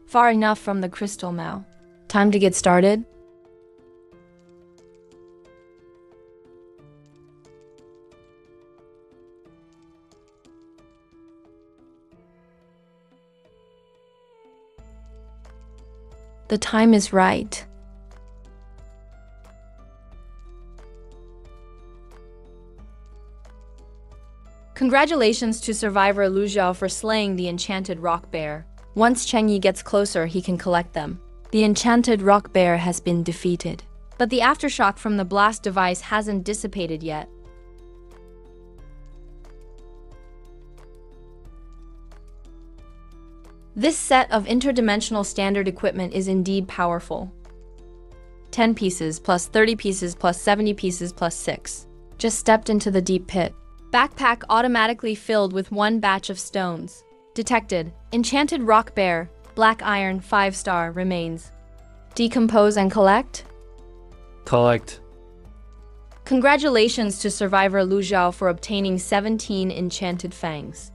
Far enough from the crystal now. Time to get started? The time is right. Congratulations to survivor Lu Zhao for slaying the enchanted rock bear. Once Chengyi gets closer, he can collect them. The enchanted rock bear has been defeated. But the aftershock from the blast device hasn't dissipated yet. This set of interdimensional standard equipment is indeed powerful. 10 pieces plus 30 pieces plus 70 pieces plus 6. Just stepped into the deep pit. Backpack automatically filled with 1 batch of stones. Detected. Enchanted rock bear. Black iron 5-star remains. Decompose and collect? Collect. Congratulations to survivor Lu Zhao for obtaining 17 enchanted fangs.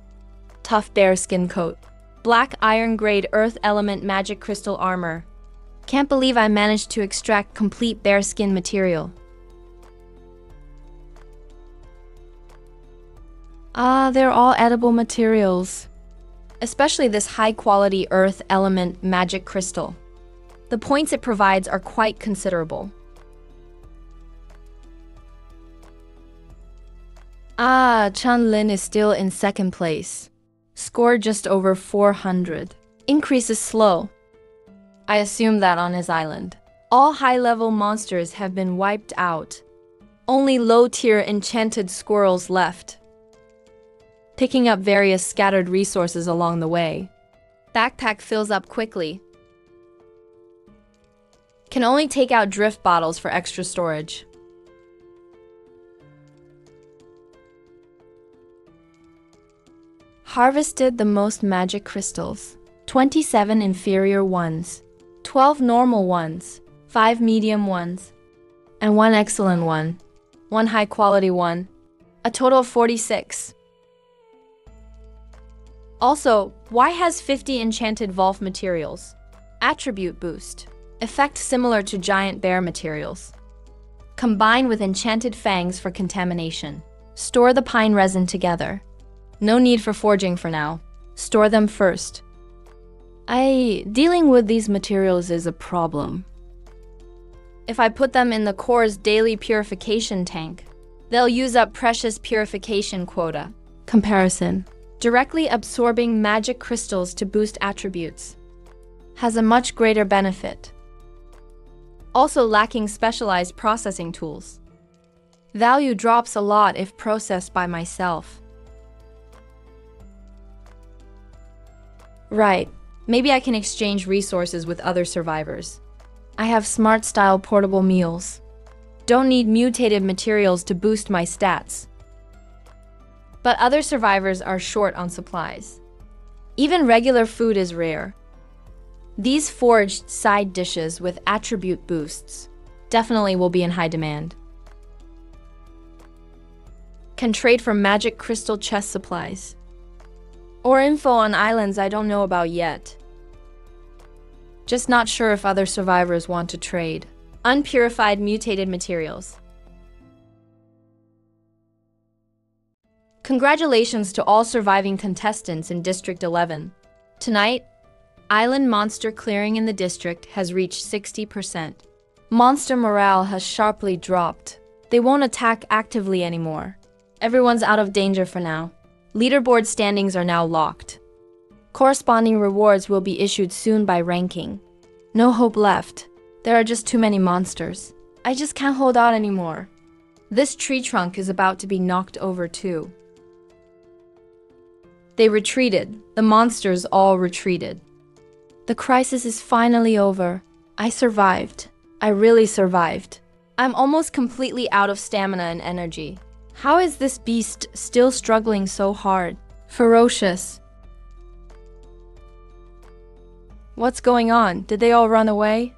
Tough bear skin coat. Black iron grade earth element magic crystal armor. Can't believe I managed to extract complete bear skin material. They're all edible materials. Especially this high quality earth element magic crystal. The points it provides are quite considerable. Chan Lin is still in second place. Score just over 400. Increase is slow. I assume that on his island. All high-level monsters have been wiped out. Only low-tier enchanted squirrels left. Picking up various scattered resources along the way. Backpack fills up quickly. Can only take out drift bottles for extra storage. Harvested the most magic crystals. 27 inferior ones, 12 normal ones, 5 medium ones, and 1 excellent one, 1 high quality one, a total of 46. Also, Y has 50 enchanted Volf materials. Attribute boost. Effect similar to giant bear materials. Combine with enchanted fangs for contamination. Store the pine resin together. No need for forging for now. Store them first. Dealing with these materials is a problem. If I put them in the core's daily purification tank, they'll use up precious purification quota. Comparison. Directly absorbing magic crystals to boost attributes has a much greater benefit. Also lacking specialized processing tools. Value drops a lot if processed by myself. Right, maybe I can exchange resources with other survivors. I have smart-style portable meals. Don't need mutated materials to boost my stats. But other survivors are short on supplies. Even regular food is rare. These foraged side dishes with attribute boosts definitely will be in high demand. Can trade for magic crystal chest supplies. Or info on islands I don't know about yet. Just not sure if other survivors want to trade. Unpurified mutated materials. Congratulations to all surviving contestants in District 11. Tonight, island monster clearing in the district has reached 60%. Monster morale has sharply dropped. They won't attack actively anymore. Everyone's out of danger for now. Leaderboard standings are now locked. Corresponding rewards will be issued soon by ranking. No hope left. There are just too many monsters. I just can't hold out anymore. This tree trunk is about to be knocked over too. They retreated. The monsters all retreated. The crisis is finally over. I survived. I really survived. I'm almost completely out of stamina and energy. How is this beast still struggling so hard? Ferocious. What's going on? Did they all run away?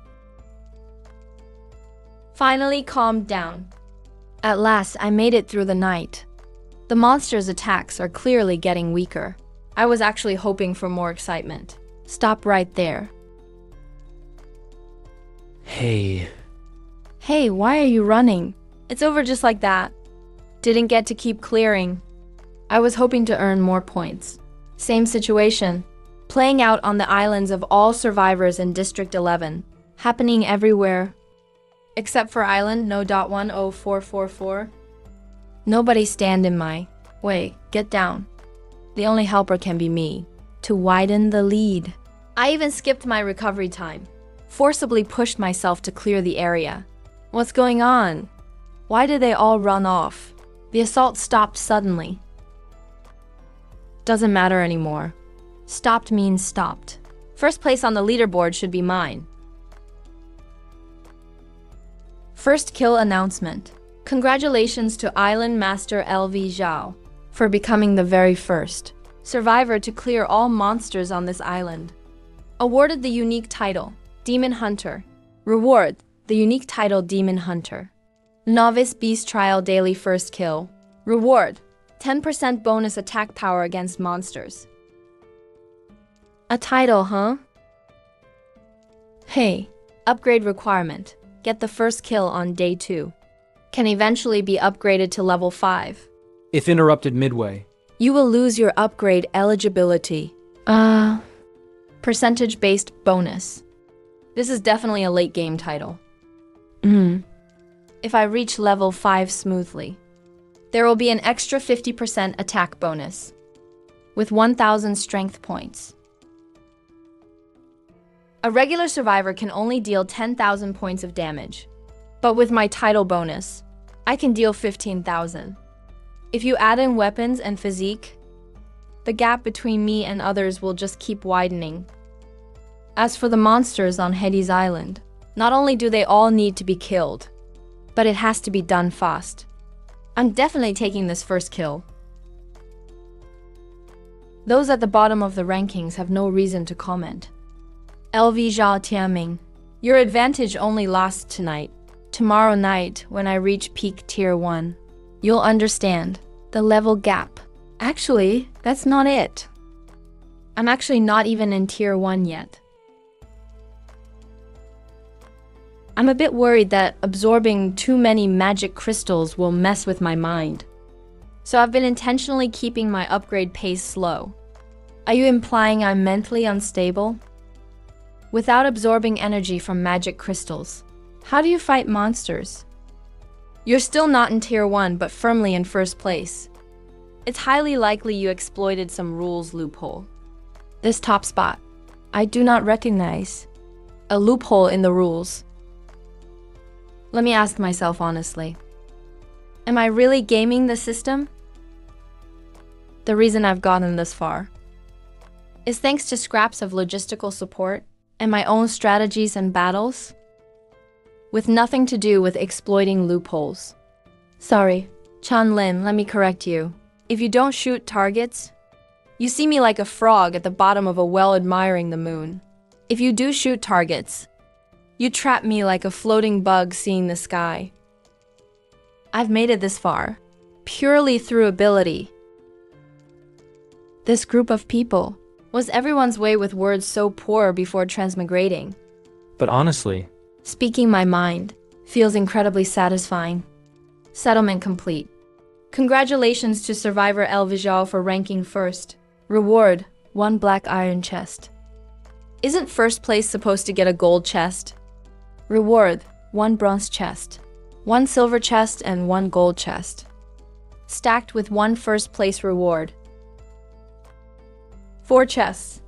Finally calmed down. At last, I made it through the night. The monster's attacks are clearly getting weaker. I was actually hoping for more excitement. Stop right there. Hey. Hey, why are you running? It's over just like that. Didn't get to keep clearing. I was hoping to earn more points. Same situation. Playing out on the islands of all survivors in District 11. Happening everywhere. Except for island no.10444. Nobody stand in my way. Get down. The only helper can be me. To widen the lead. I even skipped my recovery time. Forcibly pushed myself to clear the area. What's going on? Why did they all run off? The assault stopped suddenly. Doesn't matter anymore. Stopped means stopped. First place on the leaderboard should be mine. First kill announcement. Congratulations to Island Master LV Zhao for becoming the very first survivor to clear all monsters on this island. Awarded the unique title, Demon Hunter. Reward, the unique title Demon Hunter. Novice Beast Trial Daily First Kill. Reward, 10% bonus attack power against monsters. A title, huh? Hey, upgrade requirement. Get the first kill on day 2. Can eventually be upgraded to level 5. If interrupted midway. You will lose your upgrade eligibility. Percentage-based bonus. This is definitely a late game title. If I reach level 5 smoothly, there will be an extra 50% attack bonus with 1,000 strength points. A regular survivor can only deal 10,000 points of damage, but with my title bonus, I can deal 15,000. If you add in weapons and physique, the gap between me and others will just keep widening. As for the monsters on Hades Island, not only do they all need to be killed, but it has to be done fast. I'm definitely taking this first kill. Those at the bottom of the rankings have no reason to comment. LV Zhao Tianming, your advantage only lasts tonight. Tomorrow night, when I reach peak tier 1, you'll understand the level gap. Actually, that's not it. I'm actually not even in tier 1 yet. I'm a bit worried that absorbing too many magic crystals will mess with my mind. So I've been intentionally keeping my upgrade pace slow. Are you implying I'm mentally unstable? Without absorbing energy from magic crystals, how do you fight monsters? You're still not in tier 1, but firmly in first place. It's highly likely you exploited some rules loophole. This top spot, I do not recognize a loophole in the rules. Let me ask myself honestly, am I really gaming the system? The reason I've gotten this far is thanks to scraps of logistical support and my own strategies and battles, with nothing to do with exploiting loopholes. Sorry, Chan Lin, let me correct you. If you don't shoot targets, You see me like a frog at the bottom of a well admiring the moon. If you do shoot targets, you trap me like a floating bug seeing the sky. I've made it this far, purely through ability. This group of people was everyone's way with words so poor before transmigrating. But honestly, Speaking my mind feels incredibly satisfying. Settlement complete. Congratulations to Survivor El Vijal for ranking first. Reward, 1 black iron chest. Isn't first place supposed to get a gold chest? Reward, 1 bronze chest, 1 silver chest, and 1 gold chest. Stacked with 1 first place reward. 4 chests.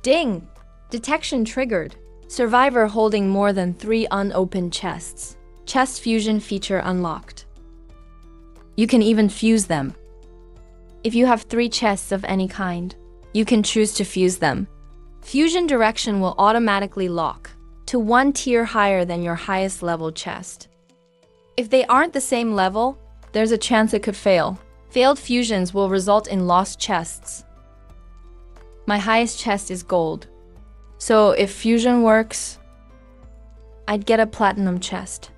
Ding! Detection triggered. Survivor holding more than 3 unopened chests. Chest fusion feature unlocked. You can even fuse them. If you have 3 chests of any kind, you can choose to fuse them. Fusion direction will automatically lock to 1 tier higher than your highest level chest. If they aren't the same level, there's a chance it could fail. Failed fusions will result in lost chests. My highest chest is gold, so if fusion works, I'd get a platinum chest.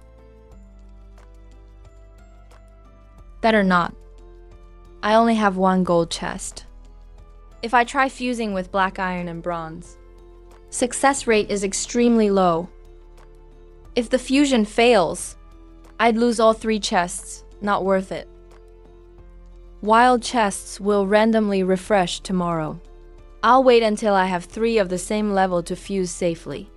Better not. I only have 1 gold chest. If I try fusing with black iron and bronze, success rate is extremely low. If the fusion fails, I'd lose all 3 chests, not worth it. Wild chests will randomly refresh tomorrow. I'll wait until I have 3 of the same level to fuse safely.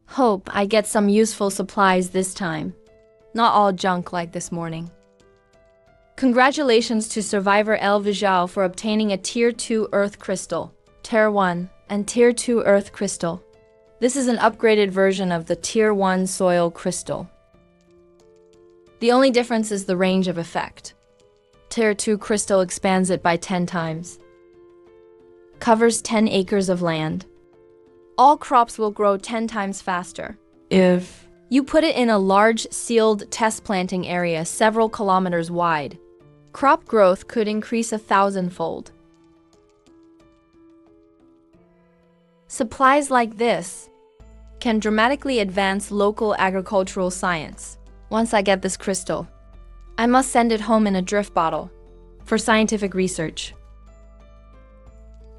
Hope I get some useful supplies this time. Not all junk like this morning. Congratulations to Survivor El Vijal for obtaining a Tier 2 Earth Crystal, Tier 1, and Tier 2 Earth Crystal. This is an upgraded version of the Tier 1 Soil Crystal. The only difference is the range of effect. Tier 2 Crystal expands it by 10 times. Covers 10 acres of land. All crops will grow 10 times faster if you put it in a large sealed test planting area several kilometers wide. Crop growth could increase 1,000-fold. Supplies like this can dramatically advance local agricultural science. Once I get this crystal, I must send it home in a drift bottle for scientific research.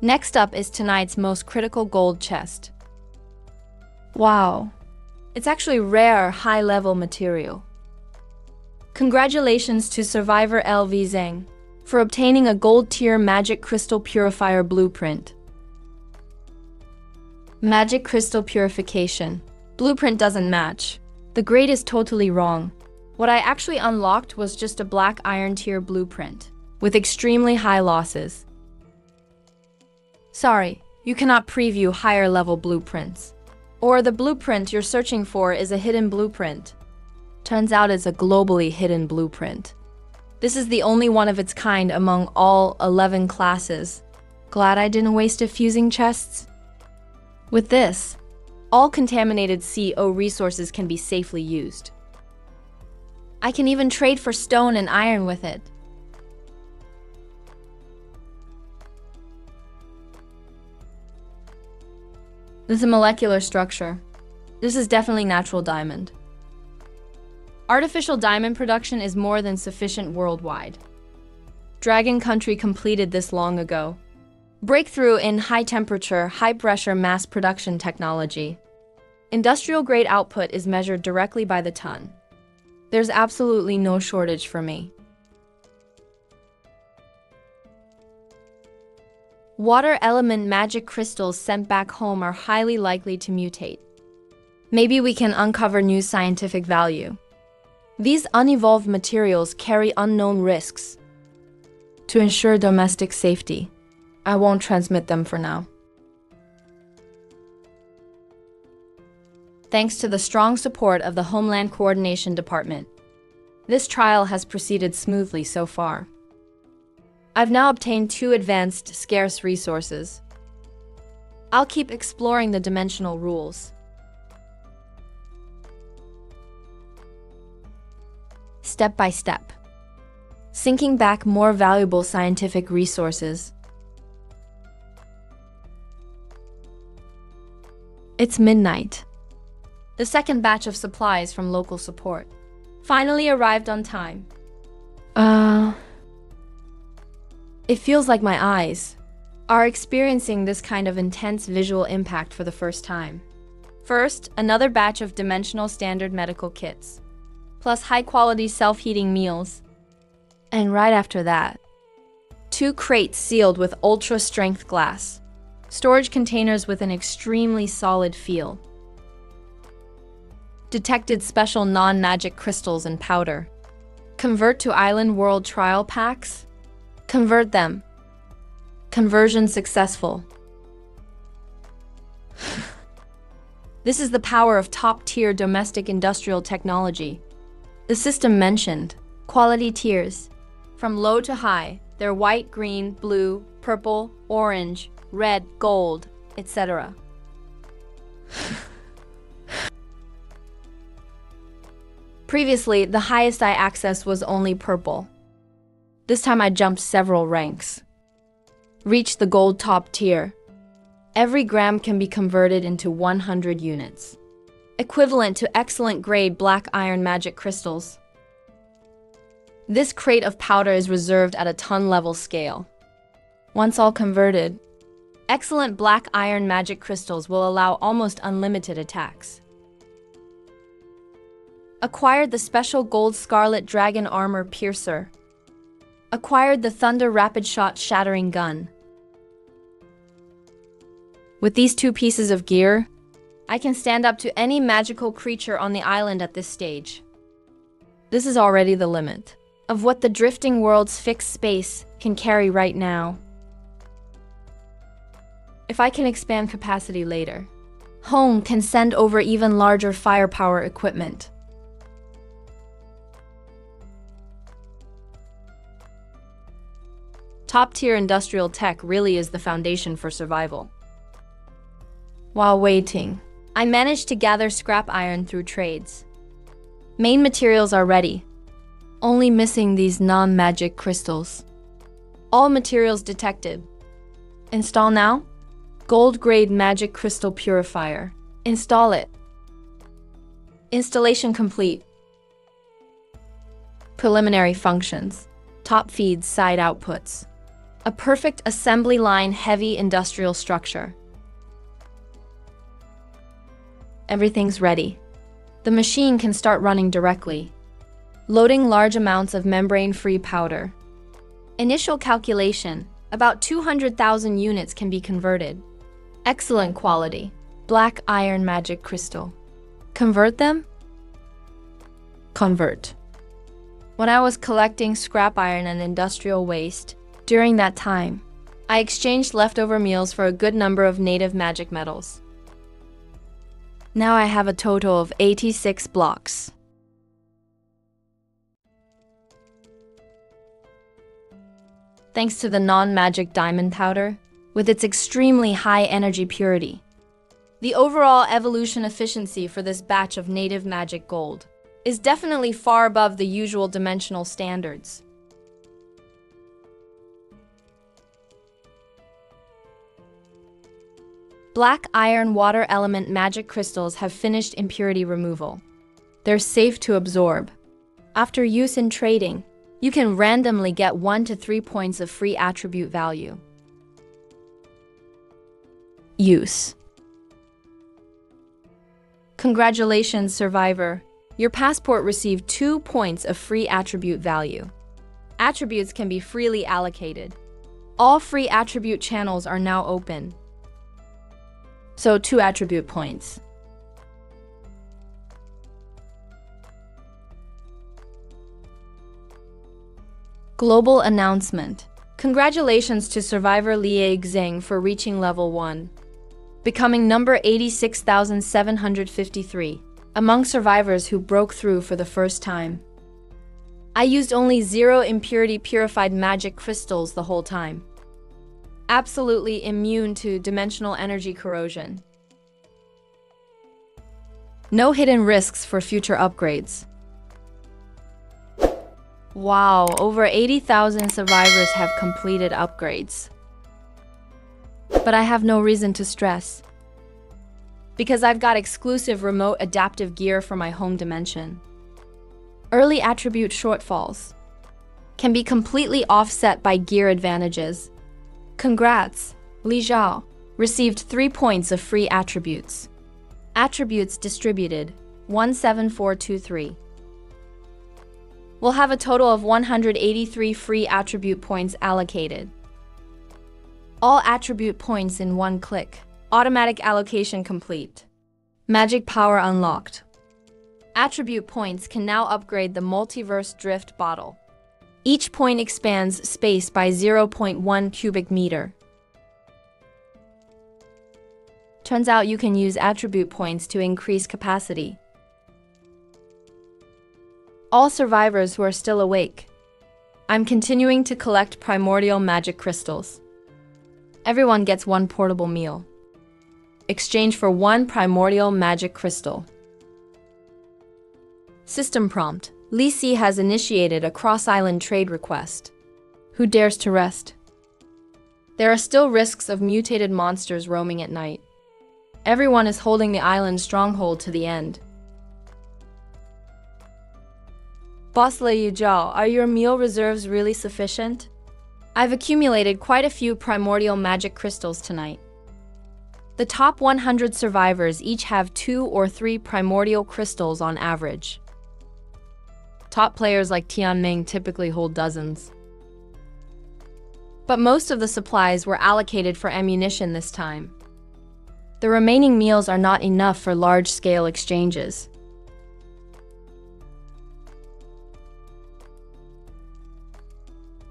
Next up is tonight's most critical gold chest. Wow, it's actually rare high-level material. Congratulations to Survivor LV Zhang for obtaining a gold tier Magic Crystal Purifier blueprint. Magic Crystal Purification. Blueprint doesn't match. The grade is totally wrong. What I actually unlocked was just a black iron tier blueprint with extremely high losses. Sorry, you cannot preview higher level blueprints. Or the blueprint you're searching for is a hidden blueprint. Turns out it's a globally hidden blueprint. This is the only one of its kind among all 11 classes. Glad I didn't waste it fusing chests. With this, all contaminated CO resources can be safely used. I can even trade for stone and iron with it. This is a molecular structure. This is definitely natural diamond. Artificial diamond production is more than sufficient worldwide. Dragon Country completed this long ago. Breakthrough in high temperature, high pressure mass production technology. Industrial grade output is measured directly by the ton. There's absolutely no shortage for me. Water element magic crystals sent back home are highly likely to mutate. Maybe we can uncover new scientific value. These unevolved materials carry unknown risks. To ensure domestic safety, I won't transmit them for now. Thanks to the strong support of the Homeland Coordination Department, this trial has proceeded smoothly so far. I've now obtained 2 advanced, scarce resources. I'll keep exploring the dimensional rules. step by step, sinking back more valuable scientific resources. It's midnight. The second batch of supplies from local support finally arrived on time. It feels like my eyes are experiencing this kind of intense visual impact for the first time. First, another batch of dimensional standard medical kits, plus high-quality self-heating meals. And right after that, 2 crates sealed with ultra-strength glass, storage containers with an extremely solid feel. Detected special non-magic crystals and powder. Convert to Island World trial packs? Convert them. Conversion successful. This is the power of top-tier domestic industrial technology. The system mentioned, quality tiers. From low to high, they're white, green, blue, purple, orange, red, gold, etc. Previously, the highest I accessed was only purple. This time I jumped several ranks. Reached the gold top tier. Every gram can be converted into 100 units, equivalent to excellent grade black iron magic crystals. This crate of powder is reserved at a ton level scale. Once all converted, excellent black iron magic crystals will allow almost unlimited attacks. Acquired the special gold scarlet dragon armor piercer. Acquired the thunder rapid shot shattering gun. With these 2 pieces of gear, I can stand up to any magical creature on the island at this stage. This is already the limit of what the drifting world's fixed space can carry right now. If I can expand capacity later, Home can send over even larger firepower equipment. Top-tier industrial tech really is the foundation for survival. While waiting, I managed to gather scrap iron through trades. Main materials are ready, only missing these non-magic crystals. All materials detected. Install now? Gold-grade magic crystal purifier. Install it. Installation complete. Preliminary functions. Top feeds, side outputs. A perfect assembly line heavy industrial structure. Everything's ready. The machine can start running directly, loading large amounts of membrane-free powder. Initial calculation, about 200,000 units can be converted. Excellent quality. Black iron magic crystal. Convert them? Convert. When I was collecting scrap iron and industrial waste, during that time, I exchanged leftover meals for a good number of native magic metals. Now I have a total of 86 blocks. Thanks to the non-magic diamond powder, with its extremely high energy purity, the overall evolution efficiency for this batch of native magic gold is definitely far above the usual dimensional standards. Black iron water element magic crystals have finished impurity removal. They're safe to absorb. After use in trading, you can randomly get 1 to 3 points of free attribute value. Use. Congratulations, Survivor. Your passport received 2 points of free attribute value. Attributes can be freely allocated. All free attribute channels are now open. So 2 attribute points. Global announcement. Congratulations to Survivor Liang Xing for reaching level 1, becoming number 86,753 among survivors who broke through for the first time. I used only 0 impurity purified magic crystals the whole time. Absolutely immune to dimensional energy corrosion. No hidden risks for future upgrades. Wow, over 80,000 survivors have completed upgrades. But I have no reason to stress, because I've got exclusive remote adaptive gear for my home dimension. Early attribute shortfalls can be completely offset by gear advantages. Congrats, Li Zhao received 3 points of free attributes. Attributes distributed, 17423. We'll have a total of 183 free attribute points allocated. All attribute points in one click. Automatic allocation complete. Magic power unlocked. Attribute points can now upgrade the Multiverse Drift bottle. Each point expands space by 0.1 cubic meter. Turns out you can use attribute points to increase capacity. All survivors who are still awake. I'm continuing to collect primordial magic crystals. Everyone gets 1 portable meal. Exchange for 1 primordial magic crystal. System prompt. Li Si has initiated a cross-island trade request. Who dares to rest? There are still risks of mutated monsters roaming at night. Everyone is holding the island stronghold to the end. Boss Li Zhao, are your meal reserves really sufficient? I've accumulated quite a few primordial magic crystals tonight. The top 100 survivors each have 2 or 3 primordial crystals on average. Top players like Tianming typically hold dozens. But most of the supplies were allocated for ammunition this time. The remaining meals are not enough for large-scale exchanges.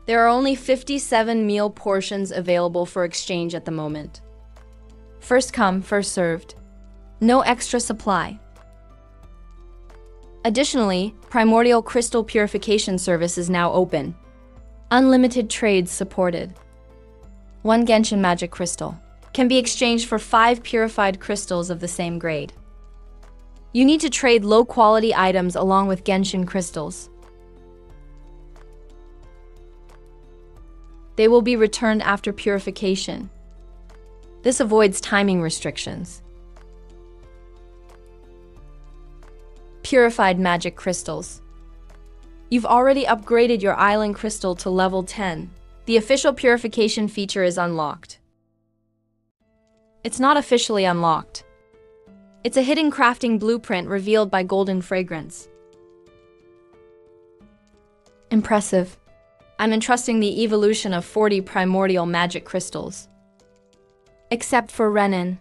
There are only 57 meal portions available for exchange at the moment. First come, first served. No extra supply. Additionally, Primordial Crystal Purification Service is now open. Unlimited trades supported. 1 Genshin Magic Crystal can be exchanged for 5 purified crystals of the same grade. You need to trade low-quality items along with Genshin crystals. They will be returned after purification. This avoids timing restrictions. Purified magic crystals. You've already upgraded your island crystal to level 10. The official purification feature is unlocked. It's not officially unlocked. It's a hidden crafting blueprint revealed by Golden Fragrance. Impressive. I'm entrusting the evolution of 40 primordial magic crystals. Except for Renan.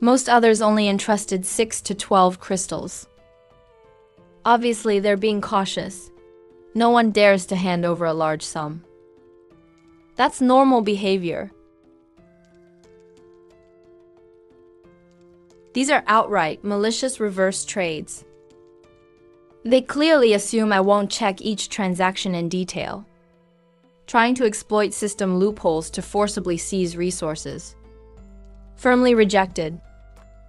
Most others only entrusted 6 to 12 crystals. Obviously, they're being cautious. No one dares to hand over a large sum. That's normal behavior. These are outright malicious reverse trades. They clearly assume I won't check each transaction in detail, trying to exploit system loopholes to forcibly seize resources. Firmly rejected.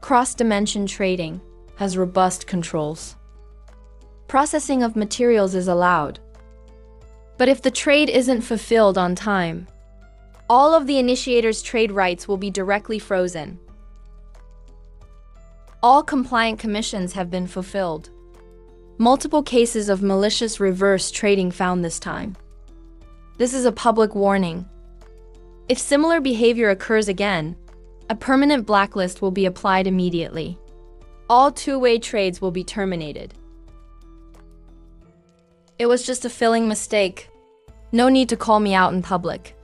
Cross-dimension trading has robust controls. Processing of materials is allowed. But if the trade isn't fulfilled on time, all of the initiator's trade rights will be directly frozen. All compliant commissions have been fulfilled. Multiple cases of malicious reverse trading found this time. This is a public warning. If similar behavior occurs again, a permanent blacklist will be applied immediately. All two-way trades will be terminated. It was just a filling mistake. No need to call me out in public.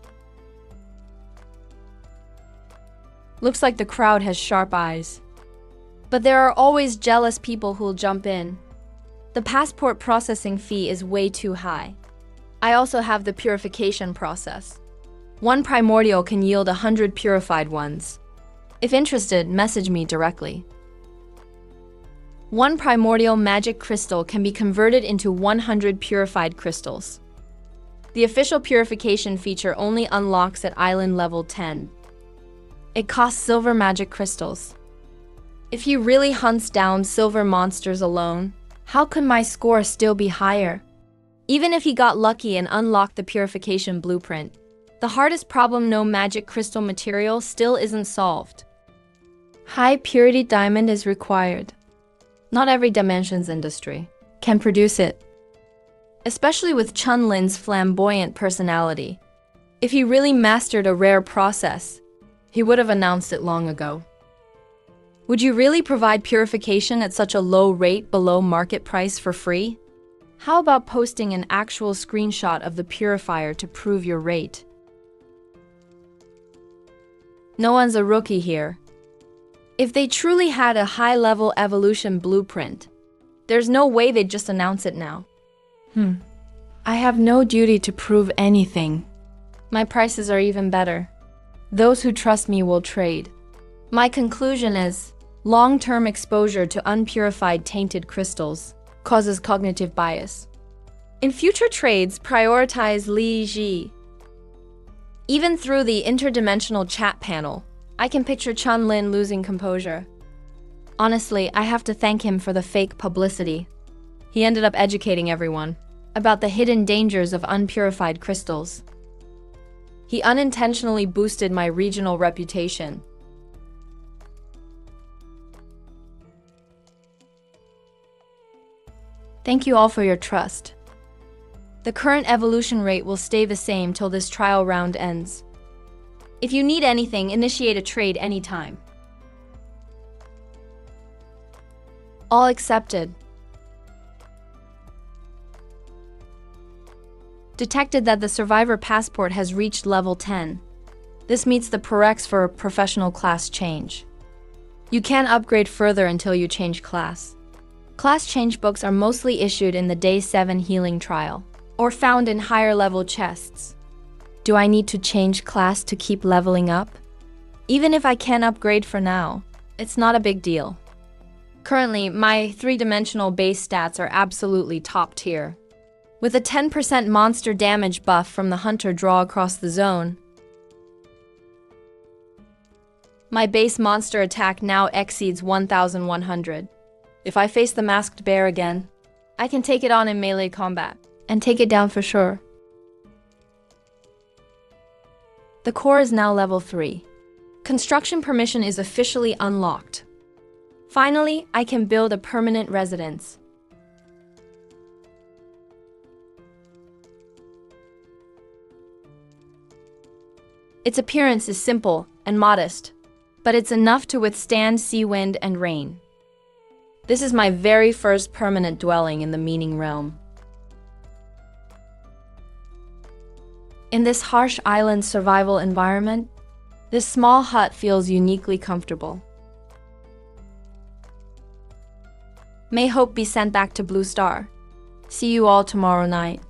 Looks like the crowd has sharp eyes. But there are always jealous people who'll jump in. The passport processing fee is way too high. I also have the purification process. 1 primordial can yield 100 purified ones. If interested, message me directly. 1 primordial magic crystal can be converted into 100 purified crystals. The official purification feature only unlocks at island level 10. It costs silver magic crystals. If he really hunts down silver monsters alone, how could my score still be higher? Even if he got lucky and unlocked the purification blueprint, the hardest problem, no magic crystal material, still isn't solved. High purity diamond is required. Not every dimensions industry can produce it, especially with Chun-Lin's flamboyant personality. If he really mastered a rare process, he would have announced it long ago. Would you really provide purification at such a low rate below market price for free? How about posting an actual screenshot of the purifier to prove your rate? No one's a rookie here. If they truly had a high-level evolution blueprint, there's no way they'd just announce it now. I have no duty to prove anything. My prices are even better. Those who trust me will trade. My conclusion is, long-term exposure to unpurified tainted crystals causes cognitive bias. In future trades, prioritize Li Ji. Even through the interdimensional chat panel, I can picture Chun-Lin losing composure. Honestly, I have to thank him for the fake publicity. He ended up educating everyone about the hidden dangers of unpurified crystals. He unintentionally boosted my regional reputation. Thank you all for your trust. The current evolution rate will stay the same till this trial round ends. If you need anything, initiate a trade anytime. All accepted. Detected that the survivor passport has reached level 10. This meets the prereqs for a professional class change. You can't upgrade further until you change class. Class change books are mostly issued in the Day 7 healing trial, or found in higher level chests. Do I need to change class to keep leveling up? Even if I can't upgrade for now, it's not a big deal. Currently, my 3-dimensional base stats are absolutely top tier. With a 10% monster damage buff from the hunter draw across the zone, my base monster attack now exceeds 1,100. If I face the masked bear again, I can take it on in melee combat, and take it down for sure. The core is now level 3. Construction permission is officially unlocked. Finally, I can build a permanent residence. Its appearance is simple and modest, but it's enough to withstand sea wind and rain. This is my very first permanent dwelling in the meaning realm. In this harsh island survival environment, this small hut feels uniquely comfortable. May hope be sent back to Blue Star. See you all tomorrow night.